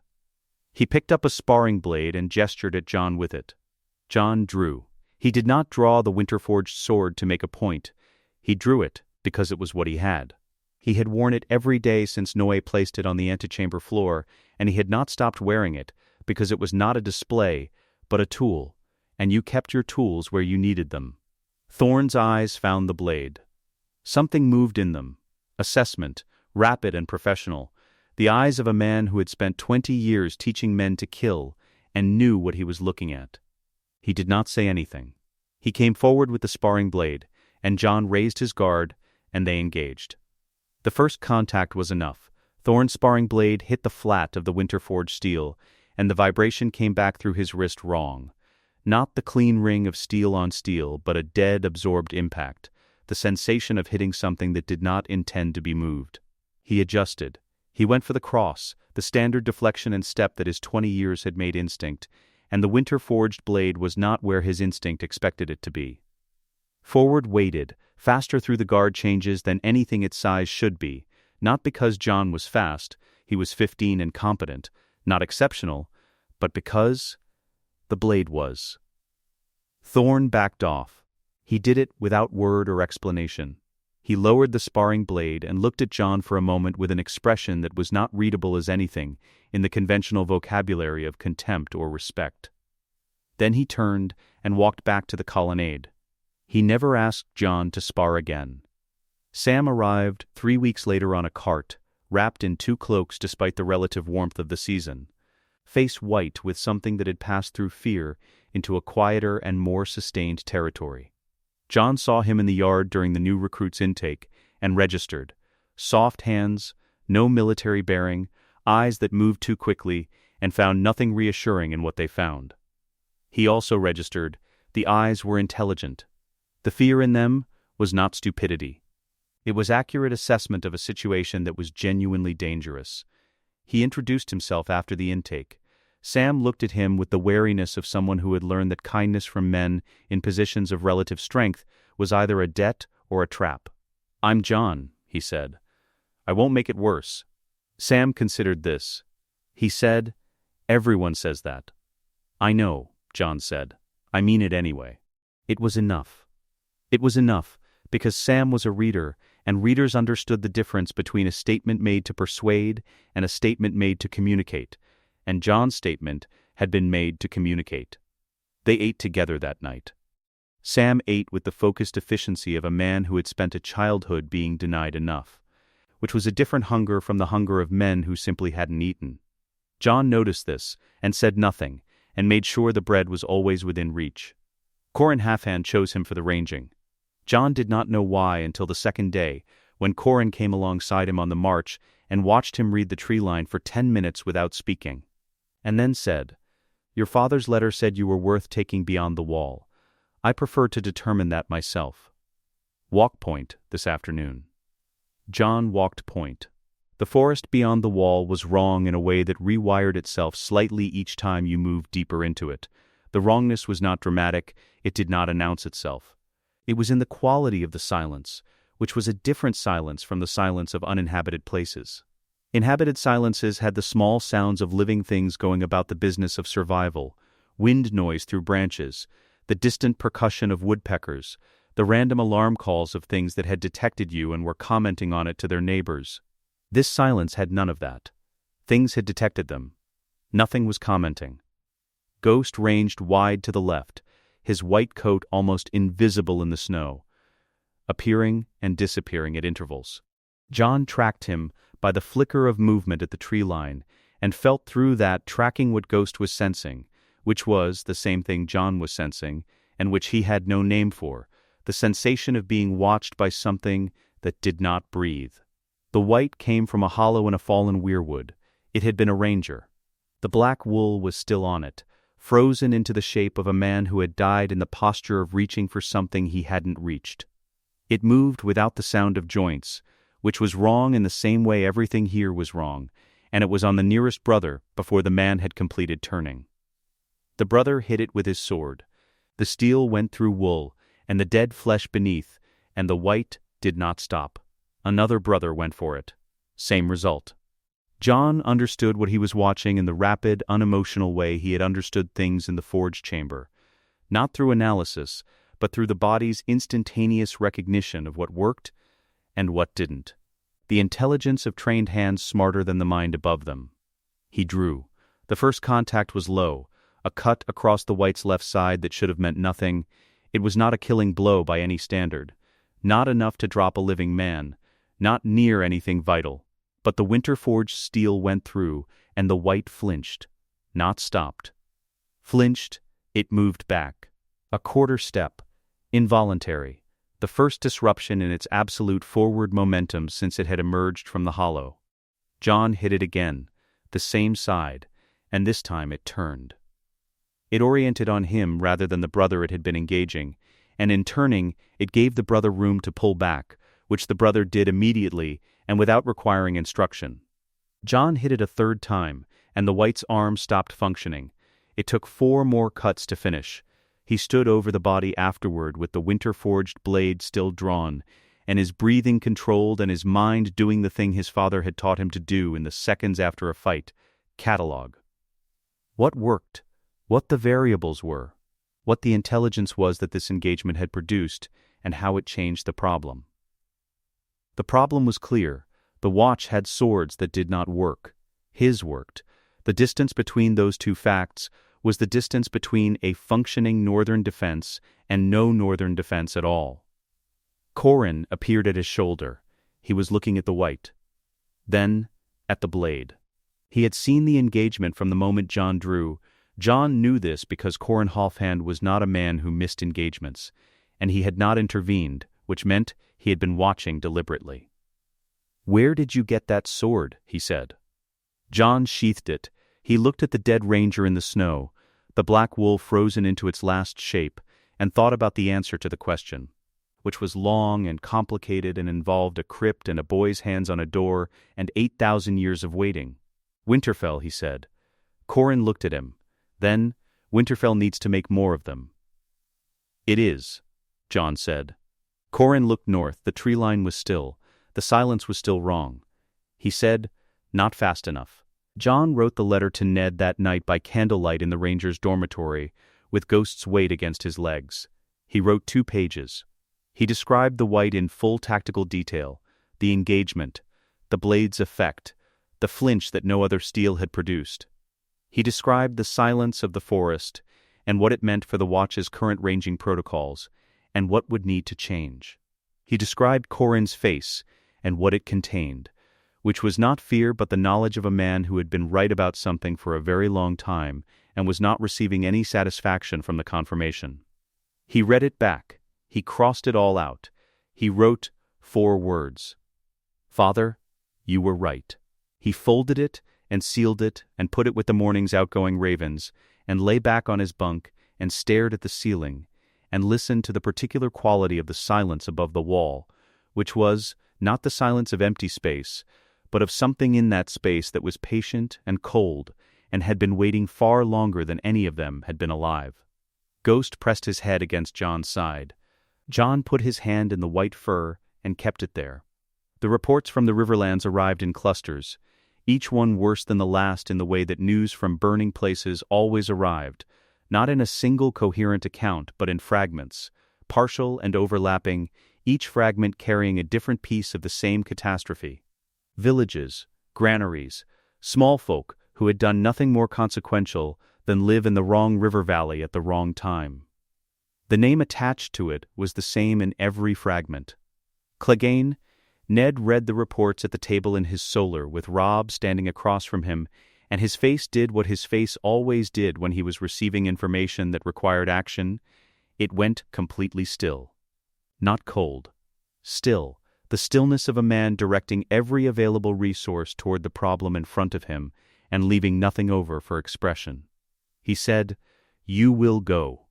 He picked up a sparring blade and gestured at Jon with it. Jon drew. He did not draw the winter-forged sword to make a point. He drew it because it was what he had. He had worn it every day since Noé placed it on the antechamber floor, and he had not stopped wearing it because it was not a display, but a tool, and you kept your tools where you needed them. Thorne's eyes found the blade. Something moved in them. Assessment, rapid and professional. The eyes of a man who had spent 20 years teaching men to kill and knew what he was looking at. He did not say anything. He came forward with the sparring blade, and Jon raised his guard, and they engaged. The first contact was enough. Thorne's sparring blade hit the flat of the winter-forged steel, and the vibration came back through his wrist wrong. Not the clean ring of steel on steel, but a dead, absorbed impact, the sensation of hitting something that did not intend to be moved. He adjusted. He went for the cross, the standard deflection and step that his 20 years had made instinct, and the winter-forged blade was not where his instinct expected it to be. Forward weighted, faster through the guard changes than anything its size should be, not because Jon was fast, he was 15 and competent, not exceptional, but because the blade was. Thorne backed off. He did it without word or explanation. He lowered the sparring blade and looked at Jon for a moment with an expression that was not readable as anything in the conventional vocabulary of contempt or respect. Then he turned and walked back to the colonnade. He never asked Jon to spar again. Sam arrived 3 weeks later on a cart, wrapped in 2 cloaks despite the relative warmth of the season, face white with something that had passed through fear into a quieter and more sustained territory. Jon saw him in the yard during the new recruit's intake and registered. Soft hands, no military bearing, eyes that moved too quickly, and found nothing reassuring in what they found. He also registered. The eyes were intelligent. The fear in them was not stupidity. It was accurate assessment of a situation that was genuinely dangerous. He introduced himself after the intake. Sam looked at him with the wariness of someone who had learned that kindness from men in positions of relative strength was either a debt or a trap. "I'm John," he said. "I won't make it worse." Sam considered this. He said, "Everyone says that." "I know," John said. "I mean it anyway." It was enough. It was enough, because Sam was a reader, and readers understood the difference between a statement made to persuade and a statement made to communicate, and John's statement had been made to communicate. They ate together that night. Sam ate with the focused efficiency of a man who had spent a childhood being denied enough, which was a different hunger from the hunger of men who simply hadn't eaten. John noticed this, and said nothing, and made sure the bread was always within reach. Qhorin Halfhand chose him for the ranging. John did not know why until the second day, when Qhorin came alongside him on the march and watched him read the tree line for 10 minutes without speaking. And then said, "Your father's letter said you were worth taking beyond the wall. I prefer to determine that myself. Walk point this afternoon." John walked point. The forest beyond the wall was wrong in a way that rewired itself slightly each time you moved deeper into it. The wrongness was not dramatic, it did not announce itself. It was in the quality of the silence, which was a different silence from the silence of uninhabited places. Inhabited silences had the small sounds of living things going about the business of survival, wind noise through branches, the distant percussion of woodpeckers, the random alarm calls of things that had detected you and were commenting on it to their neighbors. This silence had none of that. Things had detected them. Nothing was commenting. Ghost ranged wide to the left, his white coat almost invisible in the snow, appearing and disappearing at intervals. John tracked him by the flicker of movement at the tree line, and felt through that tracking what Ghost was sensing, which was the same thing John was sensing, and which he had no name for, the sensation of being watched by something that did not breathe. The white came from a hollow in a fallen weirwood. It had been a ranger. The black wool was still on it, frozen into the shape of a man who had died in the posture of reaching for something he hadn't reached. It moved without the sound of joints, which was wrong in the same way everything here was wrong, and it was on the nearest brother before the man had completed turning. The brother hit it with his sword. The steel went through wool, and the dead flesh beneath, and the white did not stop. Another brother went for it. Same result. John understood what he was watching in the rapid, unemotional way he had understood things in the forge chamber, not through analysis, but through the body's instantaneous recognition of what worked and what didn't. The intelligence of trained hands smarter than the mind above them. He drew. The first contact was low, a cut across the white's left side that should have meant nothing. It was not a killing blow by any standard, not enough to drop a living man, not near anything vital. But the winter-forged steel went through, and the white flinched, not stopped. Flinched, it moved back. A quarter step, involuntary, the first disruption in its absolute forward momentum since it had emerged from the hollow. John hit it again, the same side, and this time it turned. It oriented on him rather than the brother it had been engaging, and in turning, it gave the brother room to pull back, which the brother did immediately and without requiring instruction. John hit it a third time, and the white's arm stopped functioning. It took 4 more cuts to finish. He stood over the body afterward with the winter-forged blade still drawn, and his breathing controlled and his mind doing the thing his father had taught him to do in the seconds after a fight: catalog. What worked, what the variables were, what the intelligence was that this engagement had produced, and how it changed the problem. The problem was clear. The watch had swords that did not work. His worked. The distance between those two facts was the distance between a functioning northern defense and no northern defense at all. Qhorin appeared at his shoulder. He was looking at the white. Then, at the blade. He had seen the engagement from the moment John drew. John knew this because Qhorin Halfhand was not a man who missed engagements, and he had not intervened, which meant he had been watching deliberately. "Where did you get that sword?" he said. John sheathed it. He looked at the dead ranger in the snow, the black wool frozen into its last shape, and thought about the answer to the question. which was long and complicated and involved a crypt and a boy's hands on a door and 8,000 years of waiting. Winterfell, he said. Corin looked at him. Then, Winterfell needs to make more of them. It is, Jon said. Corin looked north. The tree line was still. The silence was still wrong. He said, not fast enough. Jon wrote the letter to Ned that night by candlelight in the Rangers' dormitory, with Ghost's weight against his legs. He wrote 2 pages. He described the white in full tactical detail, the engagement, the blade's effect, the flinch that no other steel had produced. He described the silence of the forest and what it meant for the Watch's current ranging protocols and what would need to change. He described Corin's face and what it contained, which was not fear but the knowledge of a man who had been right about something for a very long time and was not receiving any satisfaction from the confirmation. He read it back. He crossed it all out. He wrote 4 words. Father, you were right. He folded it and sealed it and put it with the morning's outgoing ravens and lay back on his bunk and stared at the ceiling and listened to the particular quality of the silence above the wall, which was not the silence of empty space, but of something in that space that was patient and cold and had been waiting far longer than any of them had been alive. Ghost pressed his head against Jon's side. Jon put his hand in the white fur and kept it there. The reports from the Riverlands arrived in clusters, each one worse than the last in the way that news from burning places always arrived, not in a single coherent account but in fragments, partial and overlapping, each fragment carrying a different piece of the same catastrophe. Villages, granaries, small folk who had done nothing more consequential than live in the wrong river valley at the wrong time. The name attached to it was the same in every fragment. Clegane, Ned read the reports at the table in his solar with Robb standing across from him, and his face did what his face always did when he was receiving information that required action. It went completely still. Not cold. Still, the stillness of a man directing every available resource toward the problem in front of him and leaving nothing over for expression. He said, "You will go."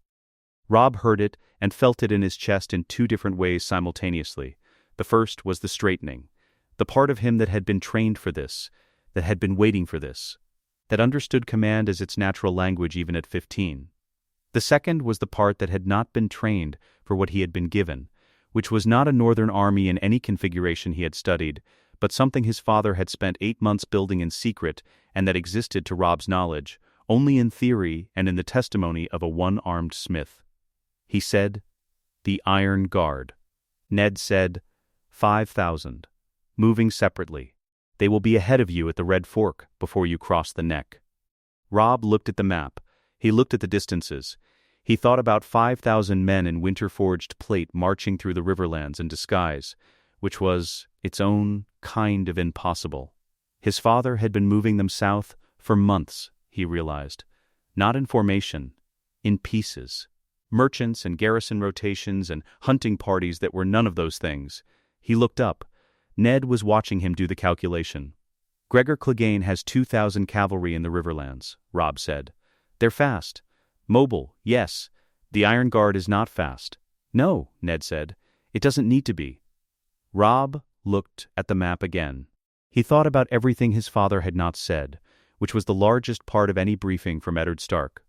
Robb heard it and felt it in his chest in 2 different ways simultaneously. The first was the straightening, the part of him that had been trained for this, that had been waiting for this, that understood command as its natural language even at 15. The second was the part that had not been trained for what he had been given, which was not a northern army in any configuration he had studied, but something his father had spent 8 months building in secret and that existed to Robb's knowledge, only in theory and in the testimony of a one-armed smith. He said, "The Iron Guard." Ned said, 5,000. Moving separately. They will be ahead of you at the Red Fork before you cross the neck. Robb looked at the map. He looked at the distances. He thought about 5,000 men in winter-forged plate marching through the Riverlands in disguise, which was its own kind of impossible. His father had been moving them south for months, he realized. Not in formation, in pieces. Merchants and garrison rotations and hunting parties that were none of those things. He looked up. Ned was watching him do the calculation. "Gregor Clegane has 2,000 cavalry in the Riverlands," Robb said. "They're fast. Mobile, yes. The Iron Guard is not fast." "No," Ned said. "It doesn't need to be." Robb looked at the map again. He thought about everything his father had not said, which was the largest part of any briefing from Eddard Stark.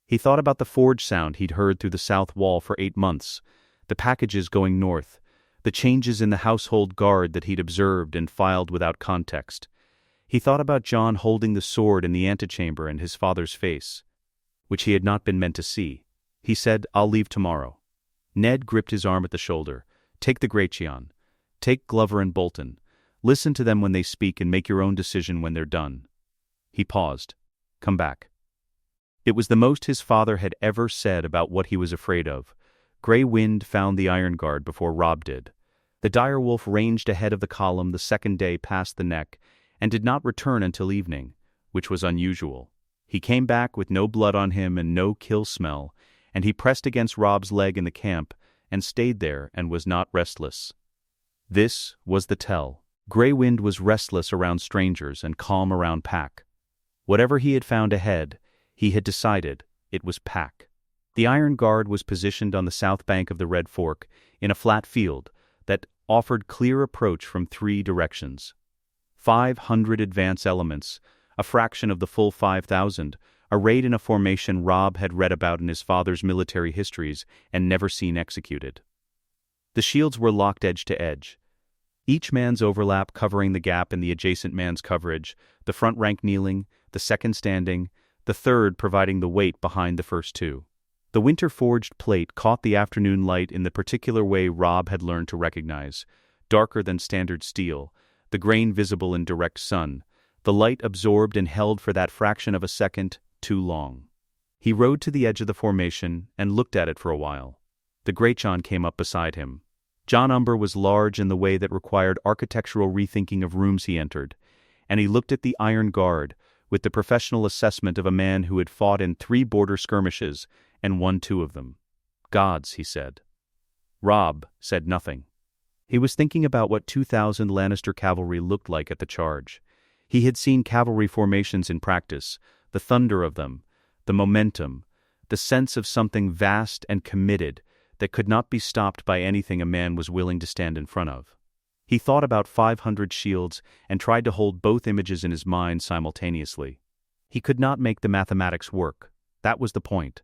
He thought about the forge sound he'd heard through the south wall for 8 months, the packages going north, the changes in the household guard that he'd observed and filed without context. He thought about Jon holding the sword in the antechamber and his father's face, which he had not been meant to see. He said, "I'll leave tomorrow." Ned gripped his arm at the shoulder. "Take the Gratian. Take Glover and Bolton. Listen to them when they speak and make your own decision when they're done." He paused. "Come back." It was the most his father had ever said about what he was afraid of. Grey Wind found the Iron Guard before Robb did. The direwolf ranged ahead of the column the second day past the neck and did not return until evening, which was unusual. He came back with no blood on him and no kill smell, and he pressed against Robb's leg in the camp and stayed there and was not restless. This was the tell. Grey Wind was restless around strangers and calm around pack. Whatever he had found ahead, he had decided it was pack. The Iron Guard was positioned on the south bank of the Red Fork, in a flat field that offered clear approach from 3 directions. 500 advance elements, a fraction of the full 5,000, arrayed in a formation Robb had read about in his father's military histories and never seen executed. The shields were locked edge to edge, each man's overlap covering the gap in the adjacent man's coverage, the front rank kneeling, the second standing, the third providing the weight behind the first 2. The winter-forged plate caught the afternoon light in the particular way Robb had learned to recognize, darker than standard steel, the grain visible in direct sun, the light absorbed and held for that fraction of a second too long. He rode to the edge of the formation and looked at it for a while. The Greatjon came up beside him. Jon Umber was large in the way that required architectural rethinking of rooms he entered, and he looked at the Iron Guard with the professional assessment of a man who had fought in 3 border skirmishes and won 2 of them. Gods, he said. Robb said nothing. He was thinking about what 2,000 Lannister cavalry looked like at the charge. He had seen cavalry formations in practice, the thunder of them, the momentum, the sense of something vast and committed that could not be stopped by anything a man was willing to stand in front of. He thought about 500 shields and tried to hold both images in his mind simultaneously. He could not make the mathematics work. That was the point.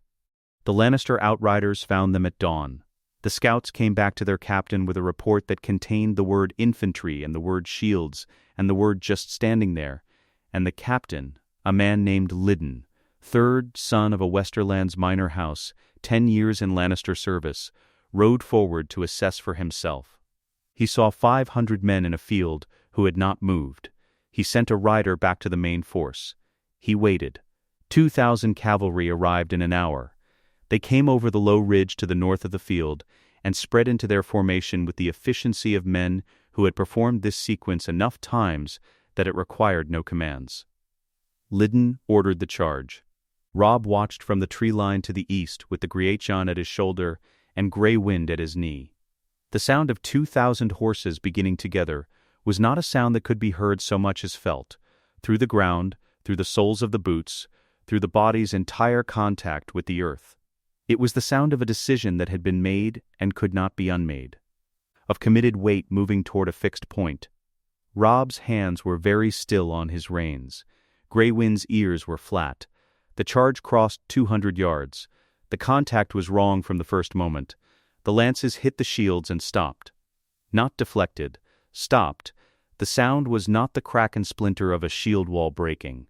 The Lannister outriders found them at dawn. The scouts came back to their captain with a report that contained the word infantry and the word shields and the word just standing there, and the captain, a man named Liddon, 3rd son of a Westerlands minor house, 10 years in Lannister service, rode forward to assess for himself. He saw 500 men in a field who had not moved. He sent a rider back to the main force. He waited. 2,000 cavalry arrived in an hour. They came over the low ridge to the north of the field and spread into their formation with the efficiency of men who had performed this sequence enough times that it required no commands. Liddon ordered the charge. Robb watched from the tree line to the east with the Greatjon at his shoulder and Grey Wind at his knee. The sound of 2,000 horses beginning together was not a sound that could be heard so much as felt, through the ground, through the soles of the boots, through the body's entire contact with the earth. It was the sound of a decision that had been made and could not be unmade, of committed weight moving toward a fixed point. Robb's hands were very still on his reins. Grey Wind's ears were flat. The charge crossed 200 yards. The contact was wrong from the first moment. The lances hit the shields and stopped. Not deflected, stopped. The sound was not the crack and splinter of a shield wall breaking.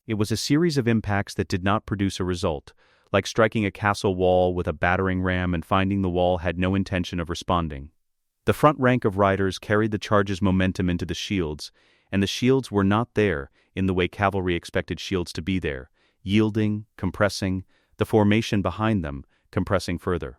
It was a series of impacts that did not produce a result, like striking a castle wall with a battering ram and finding the wall had no intention of responding. The front rank of riders carried the charge's momentum into the shields, and the shields were not there in the way cavalry expected shields to be there, yielding, compressing, the formation behind them compressing further.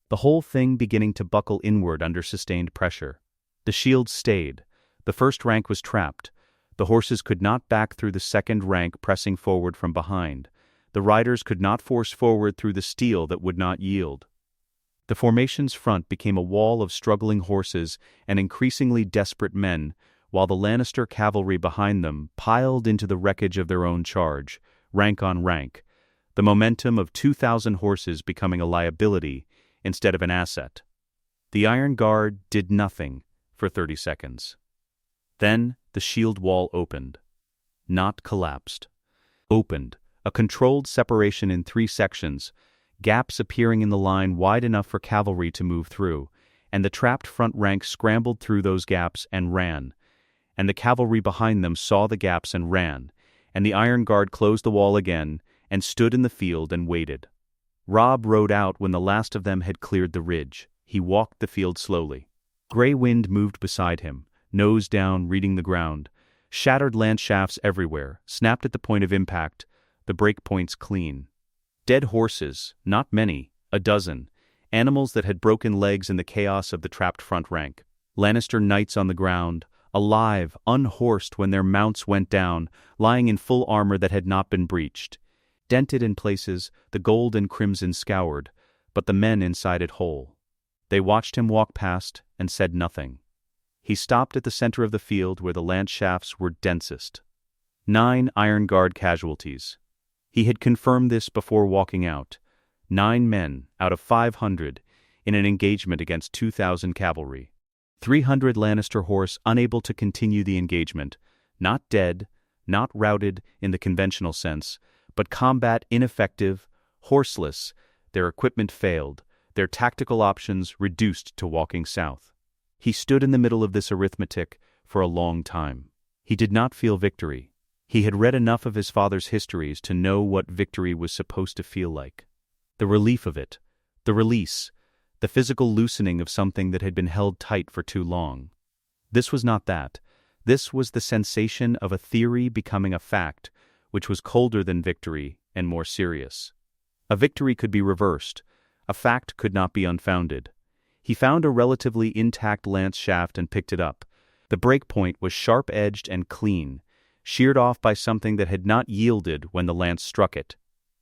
The whole thing beginning to buckle inward under sustained pressure. The shields stayed. The first rank was trapped. The horses could not back through the second rank pressing forward from behind. The riders could not force forward through the steel that would not yield. The formation's front became a wall of struggling horses and increasingly desperate men, while the Lannister cavalry behind them piled into the wreckage of their own charge, rank on rank, the momentum of 2,000 horses becoming a liability instead of an asset. The Iron Guard did nothing for 30 seconds. Then the shield wall opened. Not collapsed. Opened, a controlled separation in 3 sections, gaps appearing in the line wide enough for cavalry to move through, and the trapped front rank scrambled through those gaps and ran. And the cavalry behind them saw the gaps and ran, and the Iron Guard closed the wall again and stood in the field and waited. Robb rode out when the last of them had cleared the ridge. He walked the field slowly. Grey Wind moved beside him, nose down, reading the ground. Shattered lance shafts everywhere, snapped at the point of impact, the break points clean. Dead horses, not many, a dozen, animals that had broken legs in the chaos of the trapped front rank. Lannister knights on the ground, alive, unhorsed when their mounts went down, lying in full armor that had not been breached. Dented in places, the gold and crimson scoured, but the men inside it whole. They watched him walk past and said nothing. He stopped at the center of the field where the lance shafts were densest. 9 Iron Guard casualties. He had confirmed this before walking out. 9 men out of 500 in an engagement against 2,000 cavalry. 300 Lannister horse unable to continue the engagement, not dead, not routed in the conventional sense, but combat ineffective, horseless, their equipment failed, their tactical options reduced to walking south. He stood in the middle of this arithmetic for a long time. He did not feel victory. He had read enough of his father's histories to know what victory was supposed to feel like. The relief of it, the release, the physical loosening of something that had been held tight for too long. This was not that. This was the sensation of a theory becoming a fact, which was colder than victory and more serious. A victory could be reversed. A fact could not be unfounded. He found a relatively intact lance shaft and picked it up. The break point was sharp-edged and clean, sheared off by something that had not yielded when the lance struck it.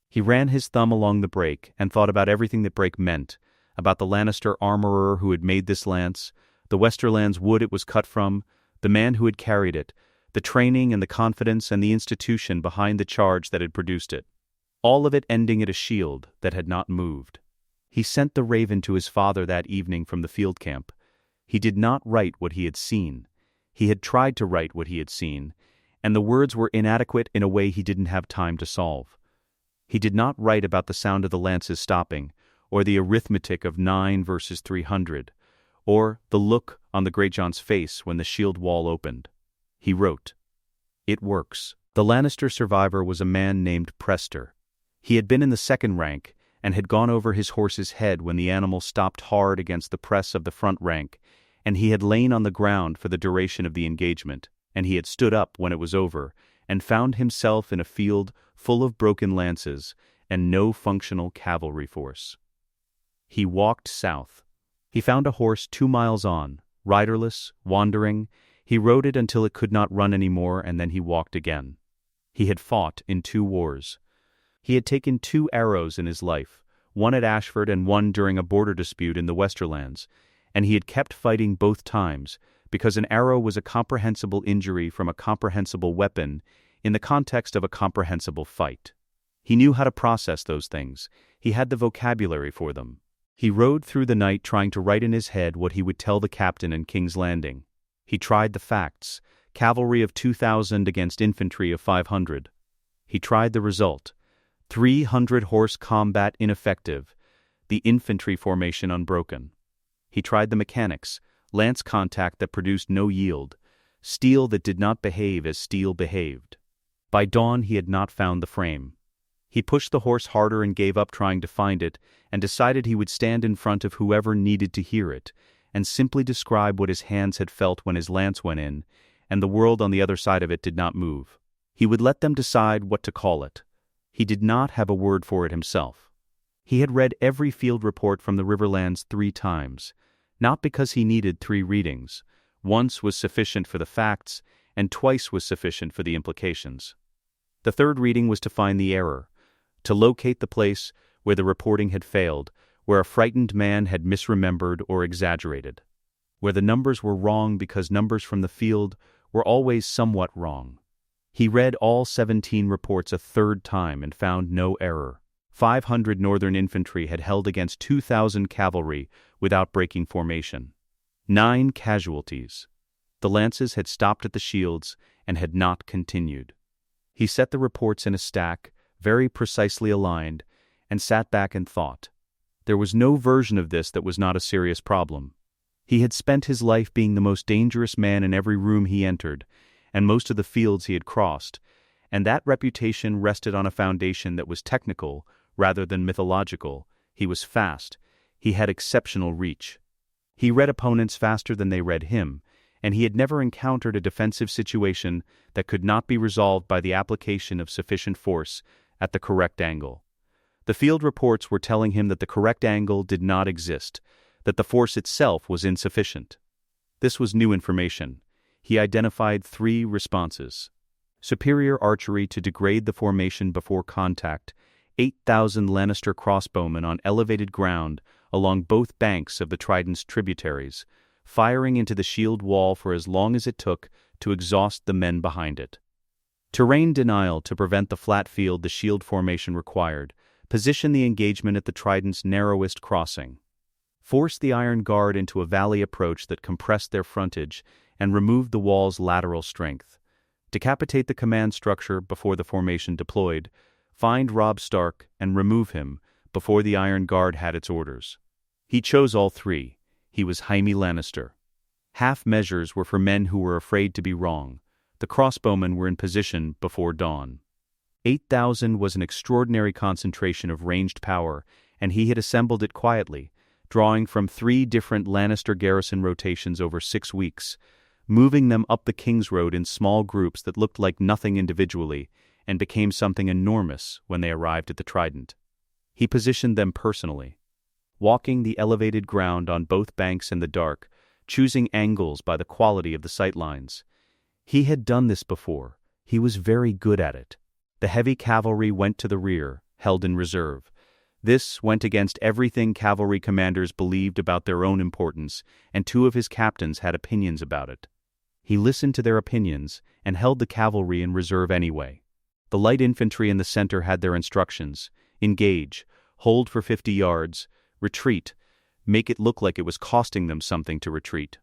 He ran his thumb along the break and thought about everything that break meant, about the Lannister armorer who had made this lance, the Westerland's wood it was cut from, the man who had carried it, the training and the confidence and the institution behind the charge that had produced it. All of it ending at a shield that had not moved. He sent the raven to his father that evening from the field camp. He did not write what he had seen. He had tried to write what he had seen, and the words were inadequate in a way he didn't have time to solve. He did not write about the sound of the lances stopping, or the arithmetic of 9 versus 300, or the look on the Greyjohn's face when the shield wall opened. He wrote, "It works." The Lannister survivor was a man named Prester. He had been in the second rank, and had gone over his horse's head when the animal stopped hard against the press of the front rank, and he had lain on the ground for the duration of the engagement, and he had stood up when it was over, and found himself in a field full of broken lances and no functional cavalry force. He walked south. He found a horse 2 miles on, riderless, wandering. He rode it until it could not run any more, and then he walked again. He had fought in 2 wars. He had taken 2 arrows in his life, one at Ashford and one during a border dispute in the Westerlands, and he had kept fighting both times, because an arrow was a comprehensible injury from a comprehensible weapon in the context of a comprehensible fight. He knew how to process those things. He had the vocabulary for them. He rode through the night trying to write in his head what he would tell the captain in King's Landing. He tried the facts, cavalry of 2,000 against infantry of 500. He tried the result. 300 horse combat ineffective, the infantry formation unbroken. He tried the mechanics, lance contact that produced no yield, steel that did not behave as steel behaved. By dawn he had not found the frame. He pushed the horse harder and gave up trying to find it, and decided he would stand in front of whoever needed to hear it, and simply describe what his hands had felt when his lance went in, and the world on the other side of it did not move. He would let them decide what to call it. He did not have a word for it himself. He had read every field report from the Riverlands 3 times, not because he needed 3 readings. Once was sufficient for the facts, and twice was sufficient for the implications. The 3rd reading was to find the error, to locate the place where the reporting had failed, where a frightened man had misremembered or exaggerated, where the numbers were wrong because numbers from the field were always somewhat wrong. He read all 17 reports a 3rd time and found no error. 500 Northern infantry had held against 2,000 cavalry without breaking formation. 9 casualties. The lances had stopped at the shields and had not continued. He set the reports in a stack, very precisely aligned, and sat back and thought. There was no version of this that was not a serious problem. He had spent his life being the most dangerous man in every room he entered, and most of the fields he had crossed, and that reputation rested on a foundation that was technical rather than mythological. He was fast. He had exceptional reach. He read opponents faster than they read him, and he had never encountered a defensive situation that could not be resolved by the application of sufficient force at the correct angle. The field reports were telling him that the correct angle did not exist, that the force itself was insufficient. This was new information. He identified 3 responses. Superior archery to degrade the formation before contact, 8,000 Lannister crossbowmen on elevated ground along both banks of the Trident's tributaries, firing into the shield wall for as long as it took to exhaust the men behind it. Terrain denial to prevent the flat field the shield formation required, Position the engagement at the Trident's narrowest crossing. Force the Iron Guard into a valley approach that compressed their frontage and removed the wall's lateral strength. Decapitate the command structure before the formation deployed. Find Robb Stark and remove him before the Iron Guard had its orders. He chose all three. He was Jaime Lannister. Half measures were for men who were afraid to be wrong. The crossbowmen were in position before dawn. 8,000 was an extraordinary concentration of ranged power, and he had assembled it quietly, drawing from 3 different Lannister garrison rotations over 6 weeks, moving them up the King's Road in small groups that looked like nothing individually and became something enormous when they arrived at the Trident. He positioned them personally, walking the elevated ground on both banks in the dark, choosing angles by the quality of the sightlines. He had done this before. He was very good at it. The heavy cavalry went to the rear, held in reserve. This went against everything cavalry commanders believed about their own importance, and 2 of his captains had opinions about it. He listened to their opinions and held the cavalry in reserve anyway. The light infantry in the center had their instructions: engage, hold for 50 yards, retreat, make it look like it was costing them something to retreat.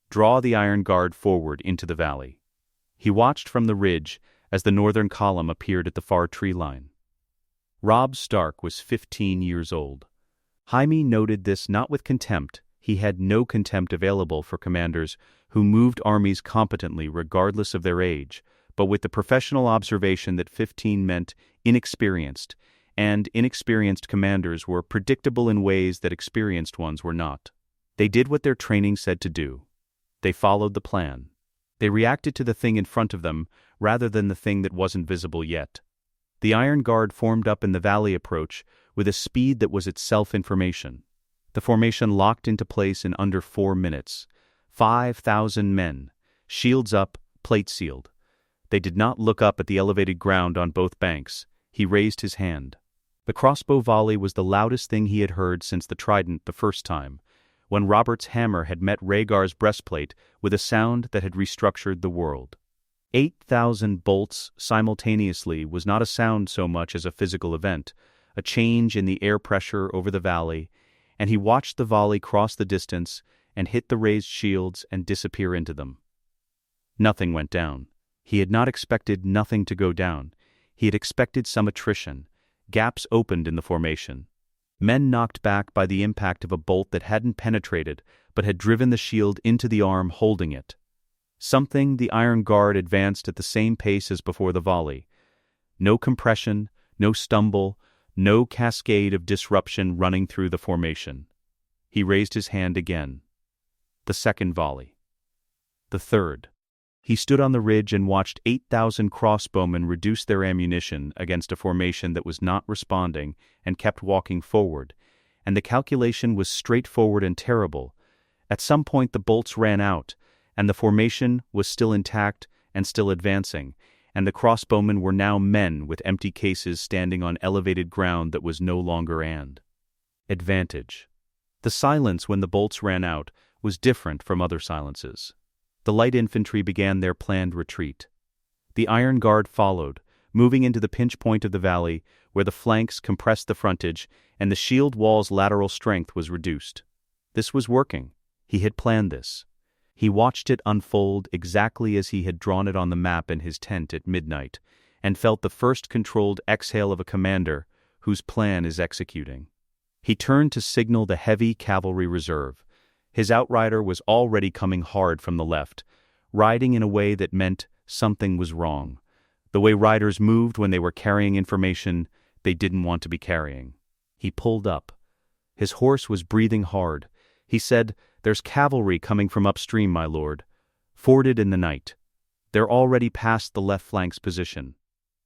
Draw the Iron Guard forward into the valley. He watched from the ridge as the northern column appeared at the far tree line. Robb Stark was 15 years old. Jaime noted this not with contempt. He had no contempt available for commanders who moved armies competently regardless of their age, but with the professional observation that 15 meant inexperienced, and inexperienced commanders were predictable in ways that experienced ones were not. They did what their training said to do. They followed the plan. They reacted to the thing in front of them rather than the thing that wasn't visible yet. The Iron Guard formed up in the valley approach with a speed that was itself information. The formation locked into place in under 4 minutes. 5,000 men, shields up, plate sealed. They did not look up at the elevated ground on both banks. He raised his hand. The crossbow volley was the loudest thing he had heard since the Trident the first time, when Robert's hammer had met Rhaegar's breastplate with a sound that had restructured the world. 8,000 bolts simultaneously was not a sound so much as a physical event, a change in the air pressure over the valley, and he watched the volley cross the distance and hit the raised shields and disappear into them. Nothing went down. He had not expected nothing to go down. He had expected some attrition. Gaps opened in the formation. Men knocked back by the impact of a bolt that hadn't penetrated but had driven the shield into the arm holding it. Something the Iron Guard advanced at the same pace as before the volley. No compression, no stumble, no cascade of disruption running through the formation. He raised his hand again. The second volley. The third. He stood on the ridge and watched 8,000 crossbowmen reduce their ammunition against a formation that was not responding and kept walking forward, and the calculation was straightforward and terrible. At some point the bolts ran out, and the formation was still intact and still advancing, and the crossbowmen were now men with empty cases standing on elevated ground that was no longer advantage. The silence when the bolts ran out was different from other silences. The light infantry began their planned retreat. The Iron Guard followed, moving into the pinch point of the valley, where the flanks compressed the frontage and the shield wall's lateral strength was reduced. This was working. He had planned this. He watched it unfold exactly as he had drawn it on the map in his tent at midnight, and felt the first controlled exhale of a commander whose plan is executing. He turned to signal the heavy cavalry reserve. His outrider was already coming hard from the left, riding in a way that meant something was wrong. The way riders moved when they were carrying information they didn't want to be carrying. He pulled up. His horse was breathing hard. He said, "There's cavalry coming from upstream, my lord. Forded in the night. They're already past the left flank's position."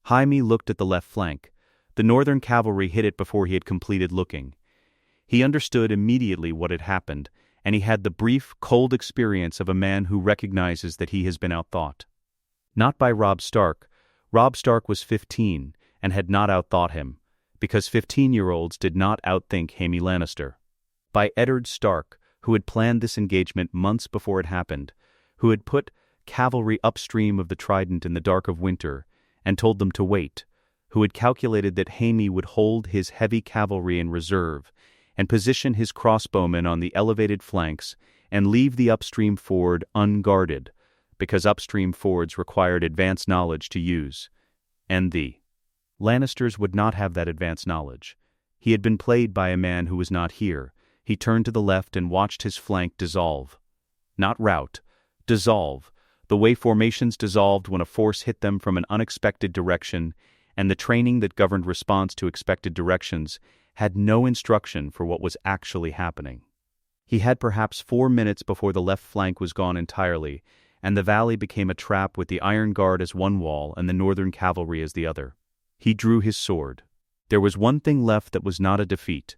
Jaime looked at the left flank. The northern cavalry hit it before he had completed looking. He understood immediately what had happened, and he had the brief, cold experience of a man who recognizes that he has been outthought. Not by Robb Stark. Robb Stark was 15 and had not outthought him, because 15-year-olds did not outthink Jaime Lannister. By Eddard Stark, who had planned this engagement months before it happened, who had put cavalry upstream of the Trident in the dark of winter and told them to wait, who had calculated that Jaime would hold his heavy cavalry in reserve and position his crossbowmen on the elevated flanks and leave the upstream ford unguarded, because upstream fords required advanced knowledge to use. And the Lannisters would not have that advanced knowledge. He had been played by a man who was not here. He turned to the left and watched his flank dissolve. Not rout, dissolve, the way formations dissolved when a force hit them from an unexpected direction, and the training that governed response to expected directions had no instruction for what was actually happening. He had perhaps 4 minutes before the left flank was gone entirely, and the valley became a trap with the Iron Guard as one wall and the Northern cavalry as the other. He drew his sword. There was one thing left that was not a defeat.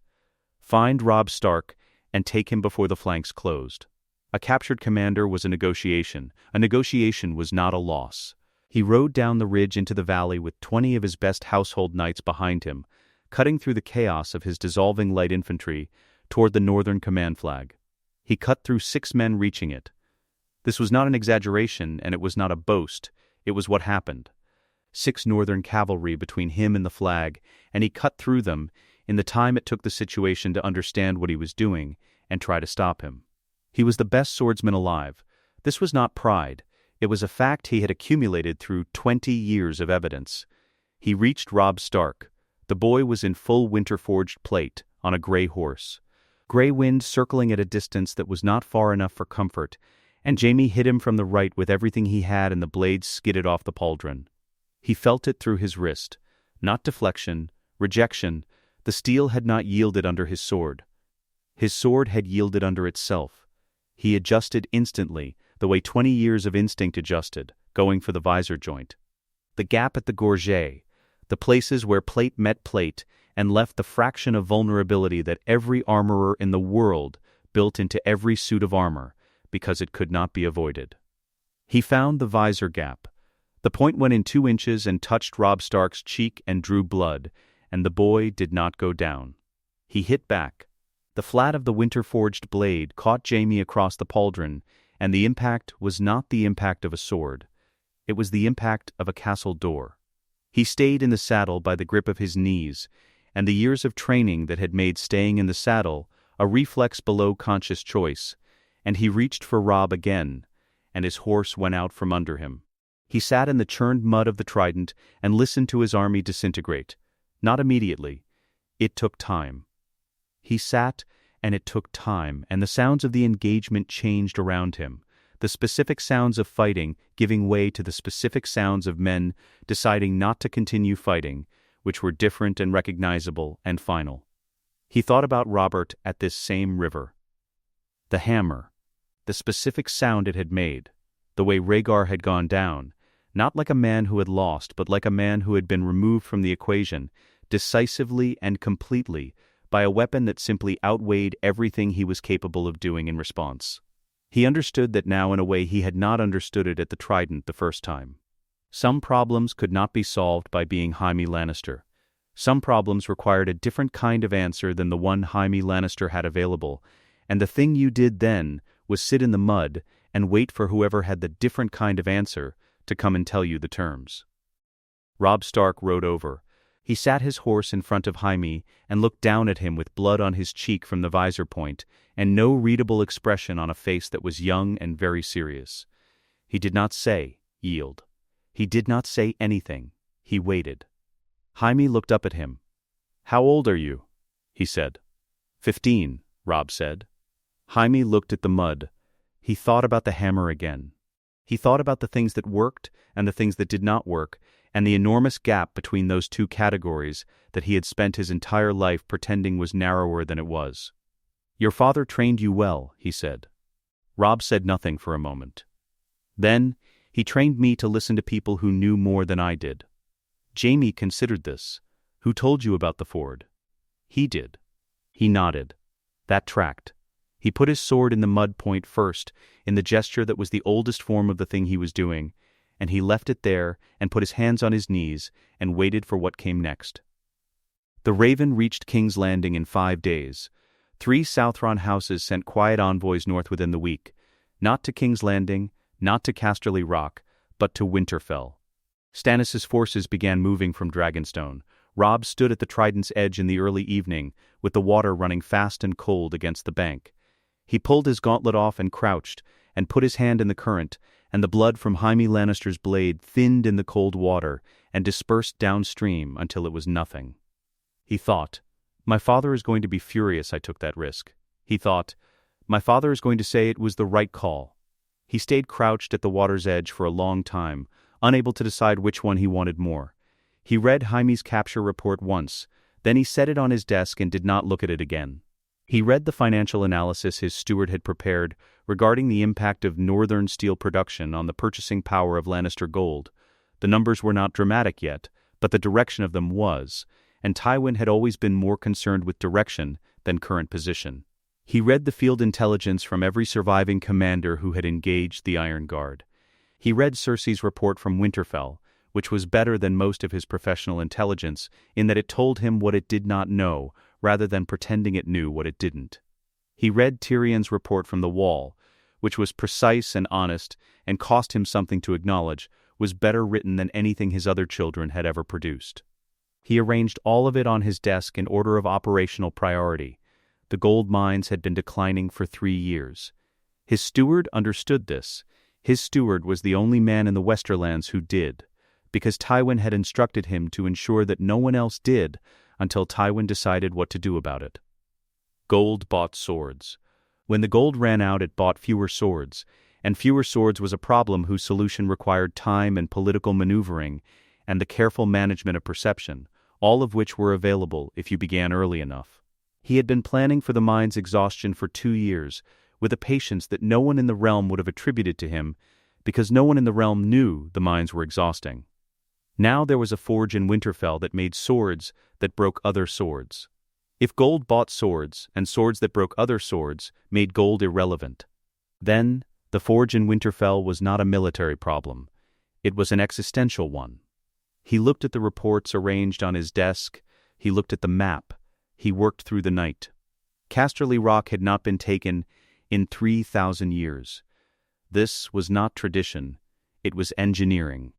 Find Robb Stark and take him before the flanks closed. A captured commander was a negotiation. A negotiation was not a loss. He rode down the ridge into the valley with 20 of his best household knights behind him, cutting through the chaos of his dissolving light infantry toward the northern command flag. He cut through 6 men reaching it. This was not an exaggeration, and it was not a boast. It was what happened. 6 northern cavalry between him and the flag, and he cut through them in the time it took the situation to understand what he was doing and try to stop him. He was the best swordsman alive. This was not pride. It was a fact he had accumulated through 20 years of evidence. He reached Robb Stark. The boy was in full winter-forged plate, on a gray horse. Gray wind circling at a distance that was not far enough for comfort, and Jaime hit him from the right with everything he had, and the blades skidded off the pauldron. He felt it through his wrist. Not deflection, rejection. The steel had not yielded under his sword. His sword had yielded under itself. He adjusted instantly, the way 20 years of instinct adjusted, going for the visor joint. The gap at the gorget, the places where plate met plate and left the fraction of vulnerability that every armorer in the world built into every suit of armor, because it could not be avoided. He found the visor gap. The point went in 2 inches and touched Robb Stark's cheek and drew blood, and the boy did not go down. He hit back. The flat of the winter-forged blade caught Jaime across the pauldron, and the impact was not the impact of a sword. It was the impact of a castle door. He stayed in the saddle by the grip of his knees, and the years of training that had made staying in the saddle a reflex below conscious choice, and he reached for Robb again, and his horse went out from under him. He sat in the churned mud of the trident and listened to his army disintegrate. Not immediately. It took time. He sat, and it took time, and the sounds of the engagement changed around him, the specific sounds of fighting giving way to the specific sounds of men deciding not to continue fighting, which were different and recognizable and final. He thought about Robert at this same river. The hammer, the specific sound it had made, the way Rhaegar had gone down, not like a man who had lost, but like a man who had been removed from the equation, decisively and completely, by a weapon that simply outweighed everything he was capable of doing in response. He understood that now in a way he had not understood it at the Trident the first time. Some problems could not be solved by being Jaime Lannister. Some problems required a different kind of answer than the one Jaime Lannister had available, and the thing you did then was sit in the mud and wait for whoever had the different kind of answer to come and tell you the terms. Robb Stark rode over. He sat his horse in front of Jaime and looked down at him with blood on his cheek from the visor point and no readable expression on a face that was young and very serious. He did not say, "Yield." He did not say anything. He waited. Jaime looked up at him. "How old are you?" he said. 15, Robb said. Jaime looked at the mud. He thought about the hammer again. He thought about the things that worked and the things that did not work, and the enormous gap between those two categories that he had spent his entire life pretending was narrower than it was. "Your father trained you well," he said. Robb said nothing for a moment. "Then, he trained me to listen to people who knew more than I did." Jaime considered this. "Who told you about the ford?" "He did." He nodded. That tracked. He put his sword in the mud point first, in the gesture that was the oldest form of the thing he was doing, and he left it there and put his hands on his knees and waited for what came next. The Raven reached King's Landing in 5 days. 3 Southron houses sent quiet envoys north within the week, not to King's Landing, not to Casterly Rock, but to Winterfell. Stannis' forces began moving from Dragonstone. Robb stood at the Trident's edge in the early evening, with the water running fast and cold against the bank. He pulled his gauntlet off and crouched, and put his hand in the current, and the blood from Jaime Lannister's blade thinned in the cold water and dispersed downstream until it was nothing. He thought, "My father is going to be furious I took that risk." He thought, "My father is going to say it was the right call." He stayed crouched at the water's edge for a long time, unable to decide which one he wanted more. He read Jaime's capture report once, then he set it on his desk and did not look at it again. He read the financial analysis his steward had prepared regarding the impact of northern steel production on the purchasing power of Lannister gold. The numbers were not dramatic yet, but the direction of them was, and Tywin had always been more concerned with direction than current position. He read the field intelligence from every surviving commander who had engaged the Iron Guard. He read Cersei's report from Winterfell, which was better than most of his professional intelligence in that it told him what it did not know, rather than pretending it knew what it didn't. He read Tyrion's report from the Wall, which was precise and honest, and cost him something to acknowledge, was better written than anything his other children had ever produced. He arranged all of it on his desk in order of operational priority. The gold mines had been declining for 3 years. His steward understood this. His steward was the only man in the Westerlands who did, because Tywin had instructed him to ensure that no one else did until Tywin decided what to do about it. Gold bought swords. When the gold ran out, it bought fewer swords, and fewer swords was a problem whose solution required time and political maneuvering and the careful management of perception, all of which were available if you began early enough. He had been planning for the mine's exhaustion for 2 years, with a patience that no one in the realm would have attributed to him, because no one in the realm knew the mines were exhausting. Now there was a forge in Winterfell that made swords that broke other swords. If gold bought swords, and swords that broke other swords made gold irrelevant, then the forge in Winterfell was not a military problem. It was an existential one. He looked at the reports arranged on his desk. He looked at the map. He worked through the night. Casterly Rock had not been taken in 3,000 years. This was not tradition. It was engineering.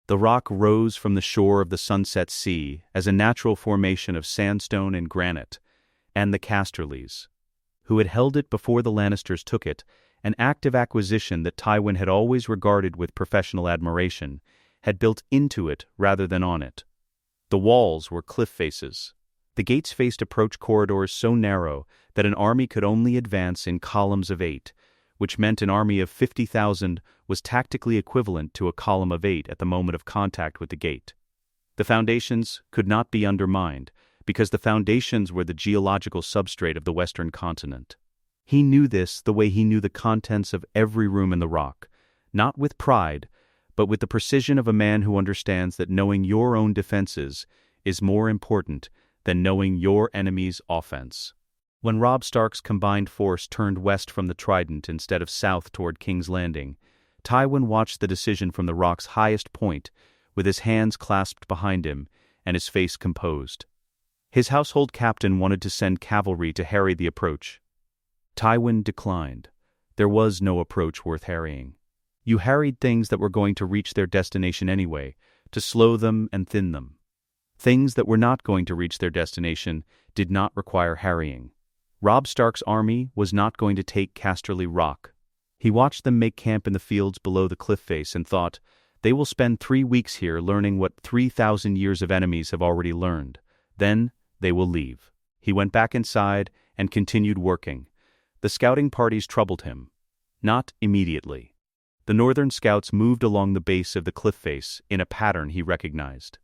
The rock rose from the shore of the Sunset Sea as a natural formation of sandstone and granite, and the Casterlys, who had held it before the Lannisters took it, an active acquisition that Tywin had always regarded with professional admiration, had built into it rather than on it. The walls were cliff faces. The gates faced approach corridors so narrow that an army could only advance in columns of 8, which meant an army of 50,000 was tactically equivalent to a column of 8 at the moment of contact with the gate. The foundations could not be undermined, because the foundations were the geological substrate of the western continent. He knew this the way he knew the contents of every room in the rock, not with pride, but with the precision of a man who understands that knowing your own defenses is more important than knowing your enemy's offense. When Robb Stark's combined force turned west from the Trident instead of south toward King's Landing, Tywin watched the decision from the rock's highest point, with his hands clasped behind him and his face composed. His household captain wanted to send cavalry to harry the approach. Tywin declined. There was no approach worth harrying. You harried things that were going to reach their destination anyway, to slow them and thin them. Things that were not going to reach their destination did not require harrying. Robb Stark's army was not going to take Casterly Rock. He watched them make camp in the fields below the cliff face and thought, they will spend 3 weeks here learning what 3,000 years of enemies have already learned. Then they will leave. He went back inside and continued working. The scouting parties troubled him. Not immediately. The northern scouts moved along the base of the cliff face in a pattern he recognized.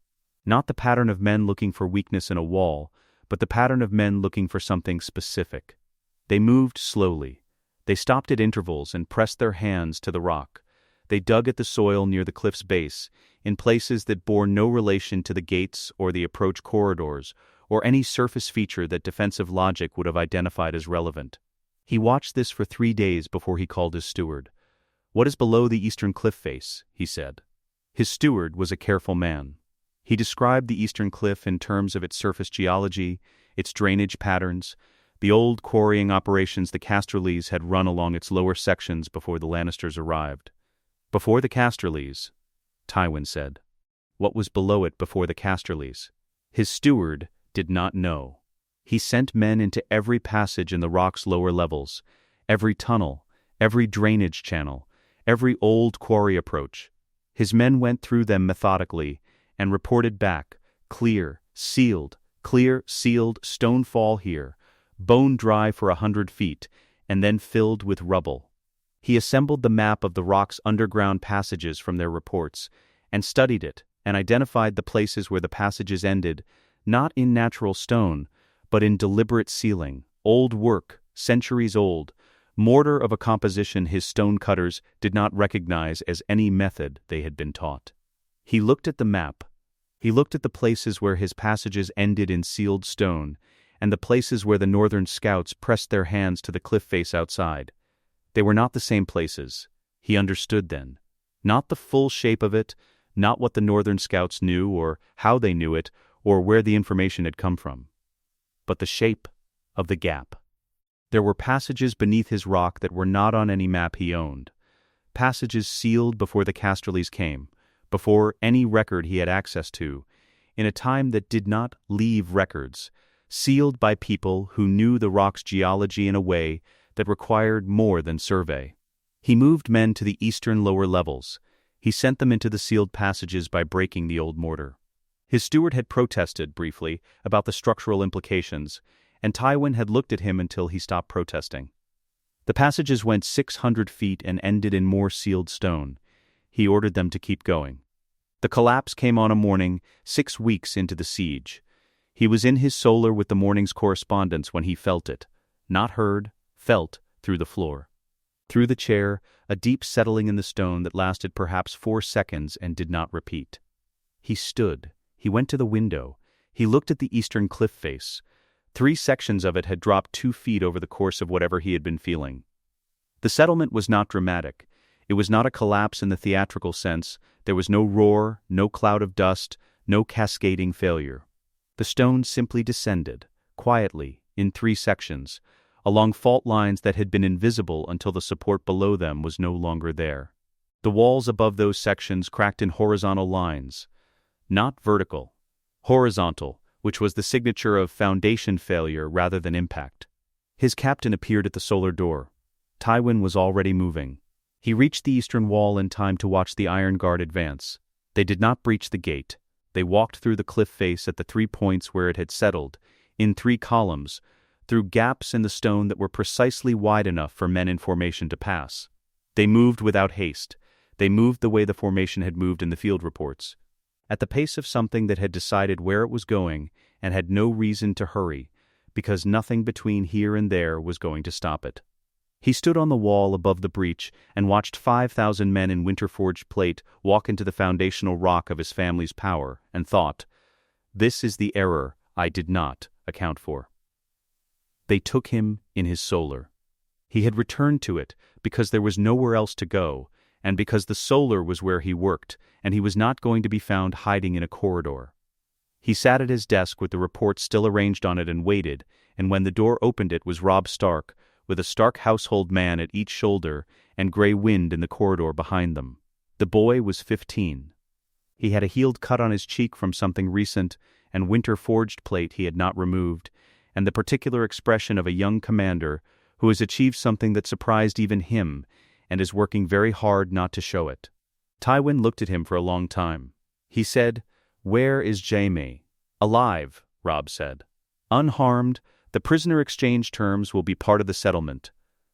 Not the pattern of men looking for weakness in a wall, but the pattern of men looking for something specific. They moved slowly. They stopped at intervals and pressed their hands to the rock. They dug at the soil near the cliff's base, in places that bore no relation to the gates or the approach corridors, or any surface feature that defensive logic would have identified as relevant. He watched this for 3 days before he called his steward. "What is below the eastern cliff face?" he said. His steward was a careful man. He described the eastern cliff in terms of its surface geology, its drainage patterns, the old quarrying operations the Casterlys had run along its lower sections before the Lannisters arrived. "Before the Casterlys," Tywin said. what was below it before the Casterleys. His steward did not know. He sent men into every passage in the rock's lower levels, every tunnel, every drainage channel, every old quarry approach. His men went through them methodically and reported back, clear, sealed, stone fall here, bone dry for 100 feet, and then filled with rubble. He assembled the map of the rock's underground passages from their reports, and studied it, and identified the places where the passages ended, not in natural stone, but in deliberate sealing, old work, centuries old, mortar of a composition his stonecutters did not recognize as any method they had been taught. He looked at the map. He looked at the places where his passages ended in sealed stone, and the places where the northern scouts pressed their hands to the cliff face outside. They were not the same places. He understood then. Not the full shape of it, not what the northern scouts knew, or how they knew it, or where the information had come from, but the shape of the gap. There were passages beneath his rock that were not on any map he owned, passages sealed before the Casterleys came, before any record he had access to, in a time that did not leave records, sealed by people who knew the rock's geology in a way that required more than survey. He moved men to the eastern lower levels. He sent them into the sealed passages by breaking the old mortar. His steward had protested briefly about the structural implications, and Tywin had looked at him until he stopped protesting. The passages went 600 feet and ended in more sealed stone. He ordered them to keep going. The collapse came on a morning 6 weeks into the siege. He was in his solar with the morning's correspondence when he felt it, not heard, felt, through the floor. Through the chair, a deep settling in the stone that lasted perhaps 4 seconds and did not repeat. He stood. He went to the window. He looked at the eastern cliff face. 3 sections of it had dropped 2 feet over the course of whatever he had been feeling. The settlement was not dramatic. It was not a collapse in the theatrical sense. There was no roar, no cloud of dust, no cascading failure. The stone simply descended, quietly, in 3 sections, along fault lines that had been invisible until the support below them was no longer there. The walls above those sections cracked in horizontal lines, not vertical, horizontal, which was the signature of foundation failure rather than impact. His captain appeared at the solar door. Tywin was already moving. He reached the eastern wall in time to watch the Iron Guard advance. They did not breach the gate. They walked through the cliff face at the 3 points where it had settled, in 3 columns, through gaps in the stone that were precisely wide enough for men in formation to pass. They moved without haste. They moved the way the formation had moved in the field reports, at the pace of something that had decided where it was going and had no reason to hurry, because nothing between here and there was going to stop it. He stood on the wall above the breach and watched 5,000 men in winter-forged plate walk into the foundational rock of his family's power, and thought, "This is the error I did not account for." They took him in his solar. He had returned to it because there was nowhere else to go, and because the solar was where he worked, and he was not going to be found hiding in a corridor. He sat at his desk with the report still arranged on it and waited, and when the door opened it was Robb Stark, with a Stark household man at each shoulder and Grey Wind in the corridor behind them. The boy was 15. He had a healed cut on his cheek from something recent, and winter-forged plate he had not removed, and the particular expression of a young commander who has achieved something that surprised even him and is working very hard not to show it. Tywin looked at him for a long time. He said, "Where is Jaime?" "Alive," Robb said. "Unharmed. The prisoner exchange terms will be part of the settlement."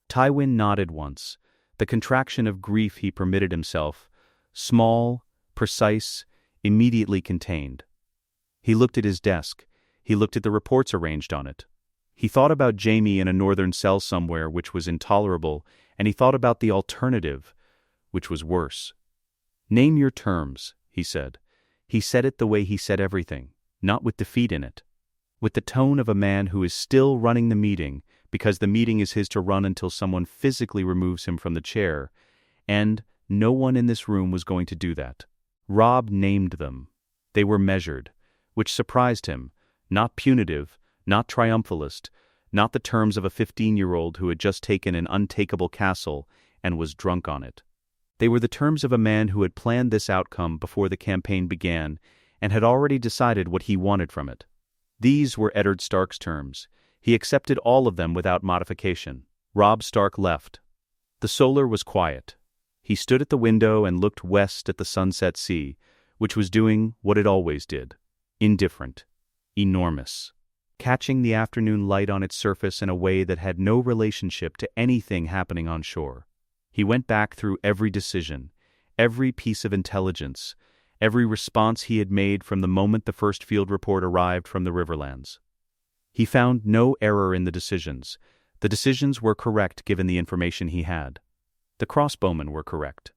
Tywin nodded once, the contraction of grief he permitted himself, small, precise, immediately contained. He looked at his desk. He looked at the reports arranged on it. He thought about Jaime in a northern cell somewhere which was intolerable, and he thought about the alternative, which was worse. "Name your terms," he said. He said it the way he said everything, not with defeat in it. With the tone of a man who is still running the meeting, because the meeting is his to run until someone physically removes him from the chair, and no one in this room was going to do that. Robb named them. They were measured, which surprised him, not punitive, not triumphalist, not the terms of a 15-year-old who had just taken an untakeable castle and was drunk on it. They were the terms of a man who had planned this outcome before the campaign began and had already decided what he wanted from it. These were Eddard Stark's terms. He accepted all of them without modification. Robb Stark left. The Solar was quiet. He stood at the window and looked west at the sunset sea, which was doing what it always did. Indifferent. Enormous. Catching the afternoon light on its surface in a way that had no relationship to anything happening on shore. He went back through every decision, every piece of intelligence, every response he had made from the moment the first field report arrived from the Riverlands. He found no error in the decisions. The decisions were correct given the information he had. The crossbowmen were correct.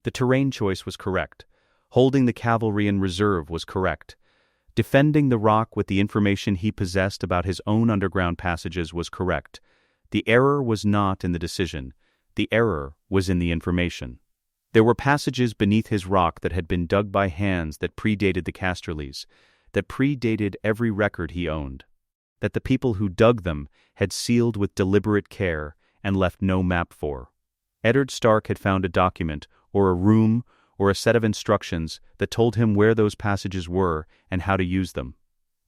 The terrain choice was correct. Holding the cavalry in reserve was correct. Defending the rock with the information he possessed about his own underground passages was correct. The error was not in the decision. The error was in the information. There were passages beneath his rock that had been dug by hands that predated the Casterlys, that predated every record he owned, that the people who dug them had sealed with deliberate care and left no map for. Eddard Stark had found a document, or a room, or a set of instructions that told him where those passages were and how to use them.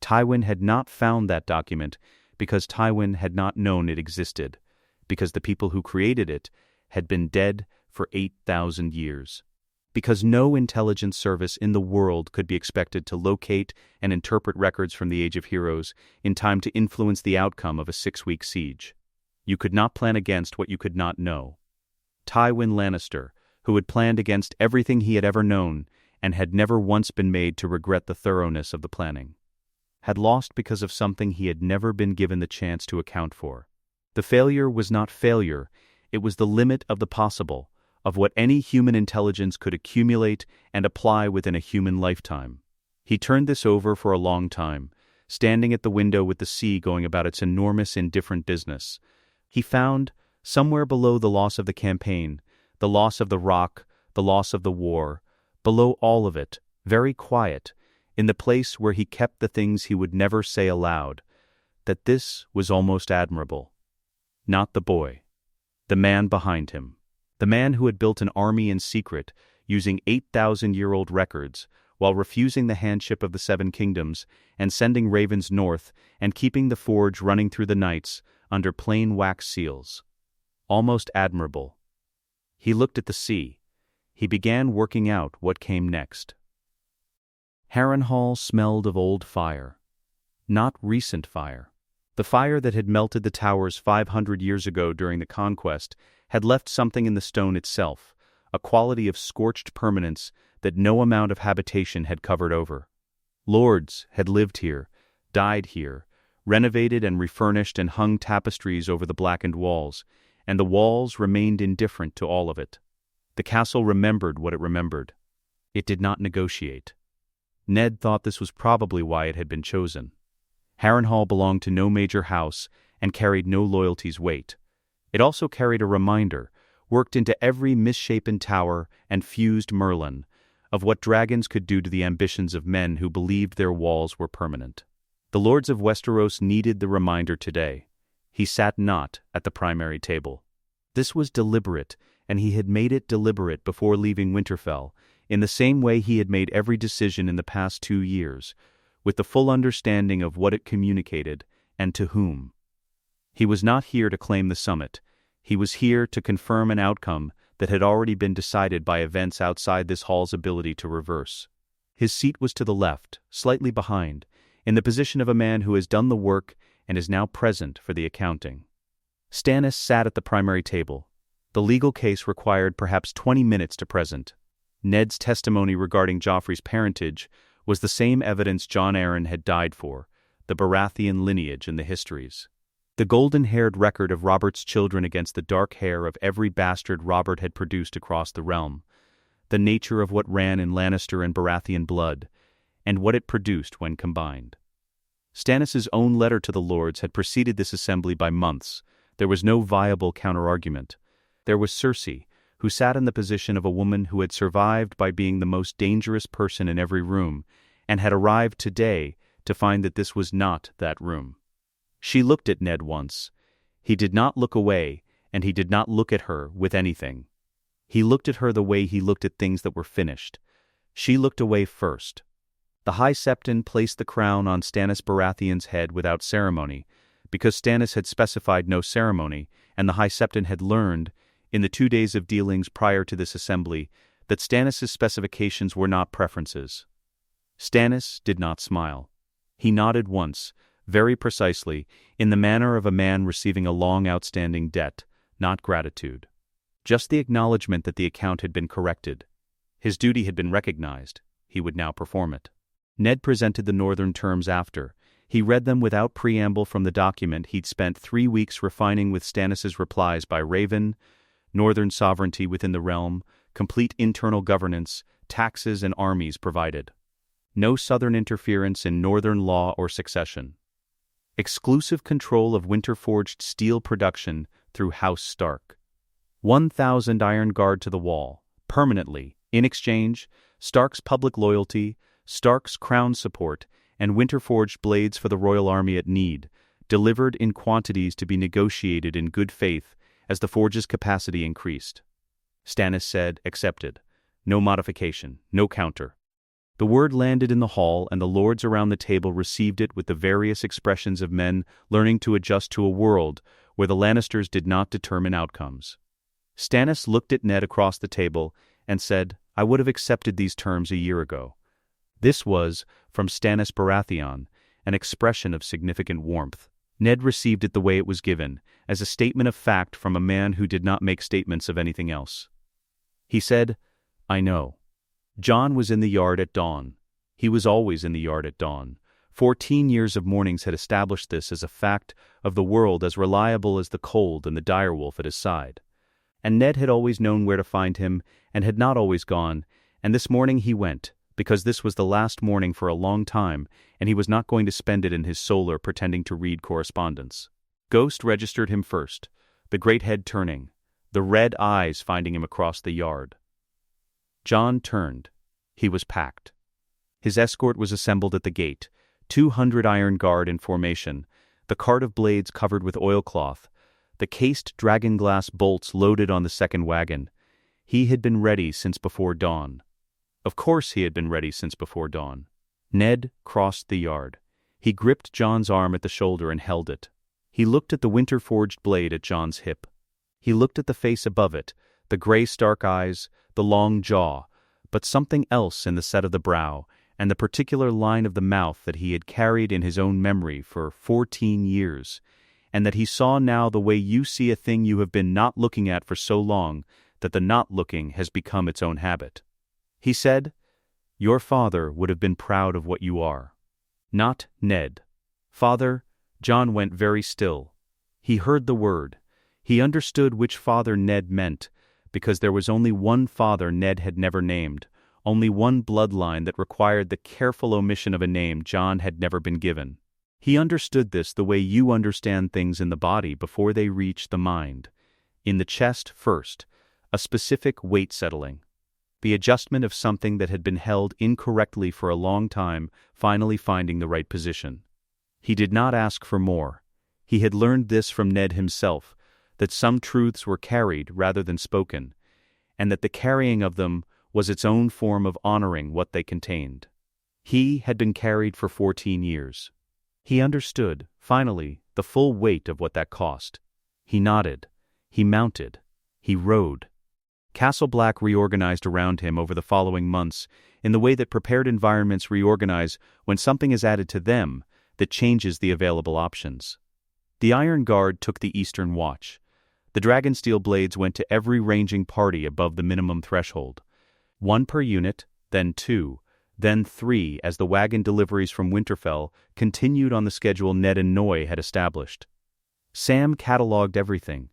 Tywin had not found that document because Tywin had not known it existed, because the people who created it had been dead for 8,000 years. Because no intelligence service in the world could be expected to locate and interpret records from the Age of Heroes in time to influence the outcome of a 6-week siege. You could not plan against what you could not know. Tywin Lannister, who had planned against everything he had ever known and had never once been made to regret the thoroughness of the planning, had lost because of something he had never been given the chance to account for. The failure was not failure, it was the limit of the possible, of what any human intelligence could accumulate and apply within a human lifetime. He turned this over for a long time, standing at the window with the sea going about its enormous indifferent business. He found, somewhere below the loss of the campaign, the loss of the rock, the loss of the war, below all of it, very quiet, in the place where he kept the things he would never say aloud, that this was almost admirable. Not the boy. The man behind him. The man who had built an army in secret, using 8,000-year-old records, while refusing the handship of the Seven Kingdoms and sending ravens north and keeping the forge running through the nights under plain wax seals. Almost admirable. He looked at the sea. He began working out what came next. Harrenhal smelled of old fire. Not recent fire. The fire that had melted the towers 500 years ago during the conquest had left something in the stone itself, a quality of scorched permanence that no amount of habitation had covered over. Lords had lived here, died here, renovated and refurnished and hung tapestries over the blackened walls, and the walls remained indifferent to all of it. The castle remembered what it remembered. It did not negotiate. Ned thought this was probably why it had been chosen. Harrenhal belonged to no major house and carried no loyalty's weight. It also carried a reminder, worked into every misshapen tower and fused Merlin, of what dragons could do to the ambitions of men who believed their walls were permanent. The lords of Westeros needed the reminder today. He sat not at the primary table. This was deliberate, and he had made it deliberate before leaving Winterfell, in the same way he had made every decision in the past 2 years, with the full understanding of what it communicated and to whom. He was not here to claim the summit. He was here to confirm an outcome that had already been decided by events outside this hall's ability to reverse. His seat was to the left, slightly behind, in the position of a man who has done the work and is now present for the accounting. Stannis sat at the primary table. The legal case required perhaps 20 minutes to present. Ned's testimony regarding Joffrey's parentage was the same evidence Jon Arryn had died for, the Baratheon lineage and the histories. The golden-haired record of Robert's children against the dark hair of every bastard Robert had produced across the realm, the nature of what ran in Lannister and Baratheon blood, and what it produced when combined. Stannis's own letter to the lords had preceded this assembly by months. There was no viable counter-argument. There was Cersei, who sat in the position of a woman who had survived by being the most dangerous person in every room, and had arrived today to find that this was not that room. She looked at Ned once. He did not look away, and he did not look at her with anything. He looked at her the way he looked at things that were finished. She looked away first. The High Septon placed the crown on Stannis Baratheon's head without ceremony, because Stannis had specified no ceremony, and the High Septon had learned, in the 2 days of dealings prior to this assembly, that Stannis's specifications were not preferences. Stannis did not smile. He nodded once, very precisely, in the manner of a man receiving a long outstanding debt, not gratitude. Just the acknowledgement that the account had been corrected. His duty had been recognized. He would now perform it. Ned presented the northern terms after. He read them without preamble from the document he'd spent 3 weeks refining with Stannis's replies by Raven: northern sovereignty within the realm, complete internal governance, taxes and armies provided. No southern interference in northern law or succession. Exclusive control of winter-forged steel production through House Stark. 1,000 Iron Guard to the wall, permanently, in exchange, Stark's public loyalty, Stark's crown support, and winter-forged blades for the royal army at need, delivered in quantities to be negotiated in good faith as the forge's capacity increased. Stannis said, accepted. No modification, no counter. The word landed in the hall, and the lords around the table received it with the various expressions of men learning to adjust to a world where the Lannisters did not determine outcomes. Stannis looked at Ned across the table and said, I would have accepted these terms a year ago. This was, from Stannis Baratheon, an expression of significant warmth. Ned received it the way it was given, as a statement of fact from a man who did not make statements of anything else. He said, I know. Jon was in the yard at dawn. He was always in the yard at dawn. 14 years of mornings had established this as a fact of the world as reliable as the cold and the direwolf at his side. And Ned had always known where to find him, and had not always gone, and this morning he went, because this was the last morning for a long time, and he was not going to spend it in his solar pretending to read correspondence. Ghost registered him first, the great head turning, the red eyes finding him across the yard. Jon turned. He was packed. His escort was assembled at the gate, 200 Iron Guard in formation, the cart of blades covered with oilcloth, the cased dragon-glass bolts loaded on the second wagon. He had been ready since before dawn. Of course he had been ready since before dawn. Ned crossed the yard. He gripped Jon's arm at the shoulder and held it. He looked at the winter-forged blade at Jon's hip. He looked at the face above it, the gray Stark eyes, the long jaw, but something else in the set of the brow, and the particular line of the mouth that he had carried in his own memory for 14 years, and that he saw now the way you see a thing you have been not looking at for so long that the not looking has become its own habit. He said, Your father would have been proud of what you are. Not Ned. Father, Jon went very still. He heard the word. He understood which father Ned meant, because there was only one father Ned had never named, only one bloodline that required the careful omission of a name Jon had never been given. He understood this the way you understand things in the body before they reach the mind. In the chest first, a specific weight settling. The adjustment of something that had been held incorrectly for a long time finally finding the right position. He did not ask for more. He had learned this from Ned himself, that some truths were carried rather than spoken, and that the carrying of them was its own form of honoring what they contained. He had been carried for 14 years. He understood, finally, the full weight of what that cost. He nodded. He mounted. He rode. Castle Black reorganized around him over the following months in the way that prepared environments reorganize when something is added to them that changes the available options. The Iron Guard took the Eastern Watch. The Dragonsteel blades went to every ranging party above the minimum threshold. 1 per unit, then 2, then 3 as the wagon deliveries from Winterfell continued on the schedule Ned and Noy had established. Sam cataloged everything.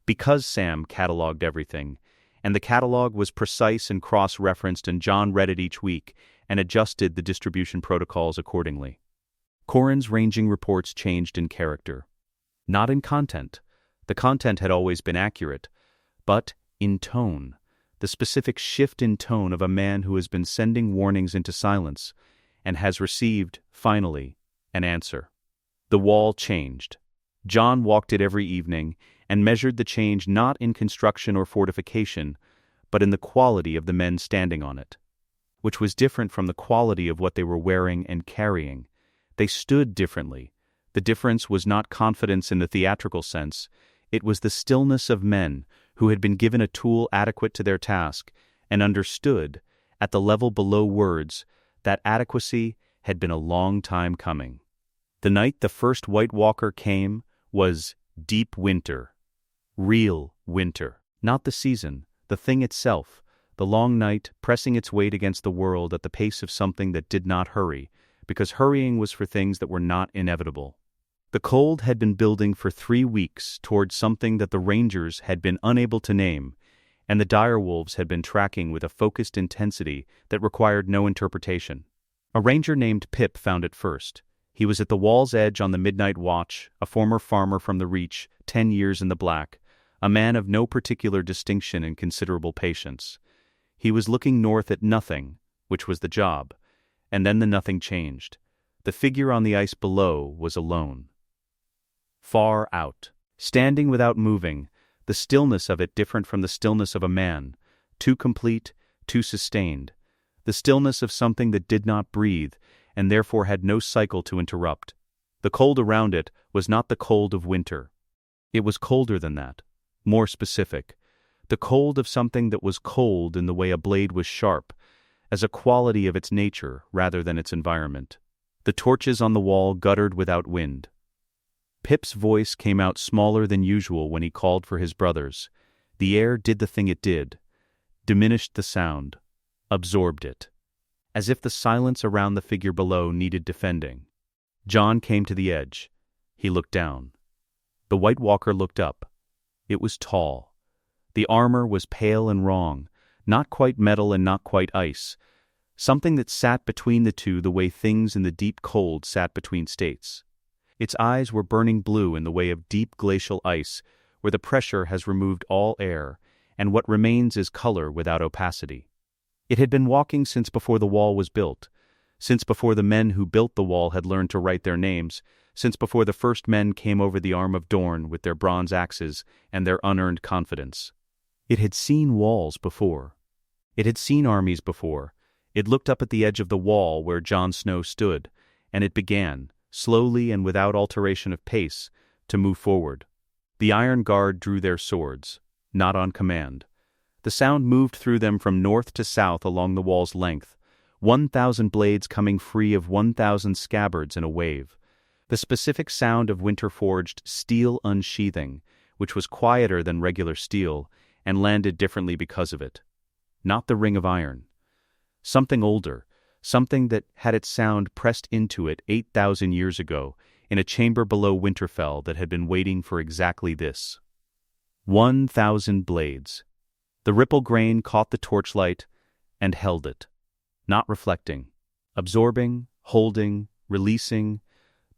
Because Sam cataloged everything, and the catalog was precise and cross-referenced, and Jon read it each week and adjusted the distribution protocols accordingly. Corran's ranging reports changed in character. Not in content. The content had always been accurate, but in tone, the specific shift in tone of a man who has been sending warnings into silence and has received, finally, an answer. The wall changed. Jon walked it every evening and measured the change not in construction or fortification, but in the quality of the men standing on it, which was different from the quality of what they were wearing and carrying. They stood differently. The difference was not confidence in the theatrical sense. It was the stillness of men who had been given a tool adequate to their task and understood, at the level below words, that adequacy had been a long time coming. The night the first White Walker came was deep winter. Real winter. Not the season, the thing itself, the long night pressing its weight against the world at the pace of something that did not hurry, because hurrying was for things that were not inevitable. The cold had been building for 3 weeks towards something that the Rangers had been unable to name, and the direwolves had been tracking with a focused intensity that required no interpretation. A ranger named Pip found it first. He was at the wall's edge on the midnight watch, a former farmer from the Reach, 10 years in the black, a man of no particular distinction and considerable patience. He was looking north at nothing, which was the job, and then the nothing changed. The figure on the ice below was alone. Far out, standing without moving, the stillness of it different from the stillness of a man, too complete, too sustained, the stillness of something that did not breathe, and therefore had no cycle to interrupt. The cold around it was not the cold of winter. It was colder than that, more specific, the cold of something that was cold in the way a blade was sharp, as a quality of its nature rather than its environment. The torches on the wall guttered without wind. Pip's voice came out smaller than usual when he called for his brothers. The air did the thing it did, diminished the sound, absorbed it, as if the silence around the figure below needed defending. Jon came to the edge. He looked down. The White Walker looked up. It was tall. The armor was pale and wrong, not quite metal and not quite ice, something that sat between the two the way things in the deep cold sat between states. Its eyes were burning blue in the way of deep glacial ice, where the pressure has removed all air, and what remains is color without opacity. It had been walking since before the wall was built, since before the men who built the wall had learned to write their names, since before the first men came over the arm of Dorne with their bronze axes and their unearned confidence. It had seen walls before. It had seen armies before. It looked up at the edge of the wall where Jon Snow stood, and it began, slowly and without alteration of pace, to move forward. The Iron Guard drew their swords, not on command. The sound moved through them from north to south along the wall's length, 1,000 blades coming free of 1,000 scabbards in a wave. The specific sound of winter-forged steel unsheathing, which was quieter than regular steel, and landed differently because of it. Not the ring of iron. Something older, something that had its sound pressed into it 8,000 years ago, in a chamber below Winterfell that had been waiting for exactly this. 1,000 blades. The ripple grain caught the torchlight and held it, not reflecting, absorbing, holding, releasing,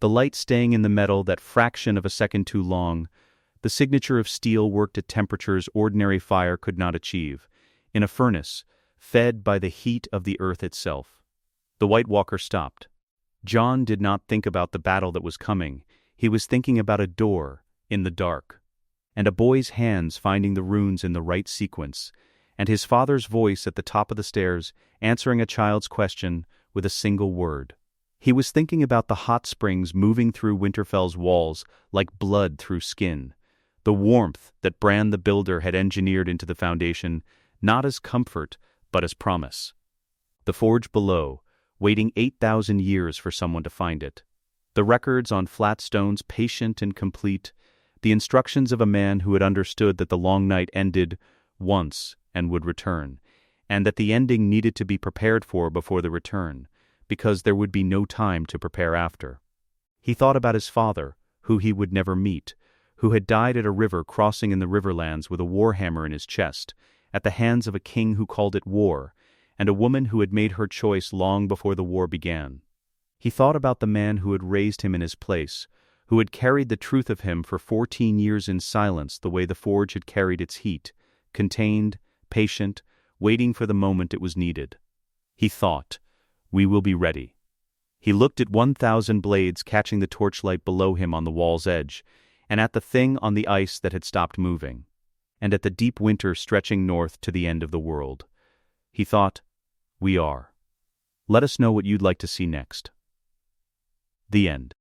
the light staying in the metal that fraction of a second too long, the signature of steel worked at temperatures ordinary fire could not achieve, in a furnace, fed by the heat of the earth itself. The White Walker stopped. Jon did not think about the battle that was coming. He was thinking about a door in the dark, and a boy's hands finding the runes in the right sequence, and his father's voice at the top of the stairs answering a child's question with a single word. He was thinking about the hot springs moving through Winterfell's walls like blood through skin, the warmth that Bran the Builder had engineered into the foundation, not as comfort, but as promise. The forge below, waiting 8,000 years for someone to find it. The records on flat stones patient and complete, the instructions of a man who had understood that the long night ended once and would return, and that the ending needed to be prepared for before the return, because there would be no time to prepare after. He thought about his father, who he would never meet, who had died at a river crossing in the Riverlands with a warhammer in his chest, at the hands of a king who called it war, and a woman who had made her choice long before the war began. He thought about the man who had raised him in his place, who had carried the truth of him for 14 years in silence the way the forge had carried its heat, contained, patient, waiting for the moment it was needed. He thought, "We will be ready." He looked at 1,000 blades catching the torchlight below him on the wall's edge, and at the thing on the ice that had stopped moving. and at the deep winter stretching north to the end of the world. He thought, "We are." Let us know what you'd like to see next. The end.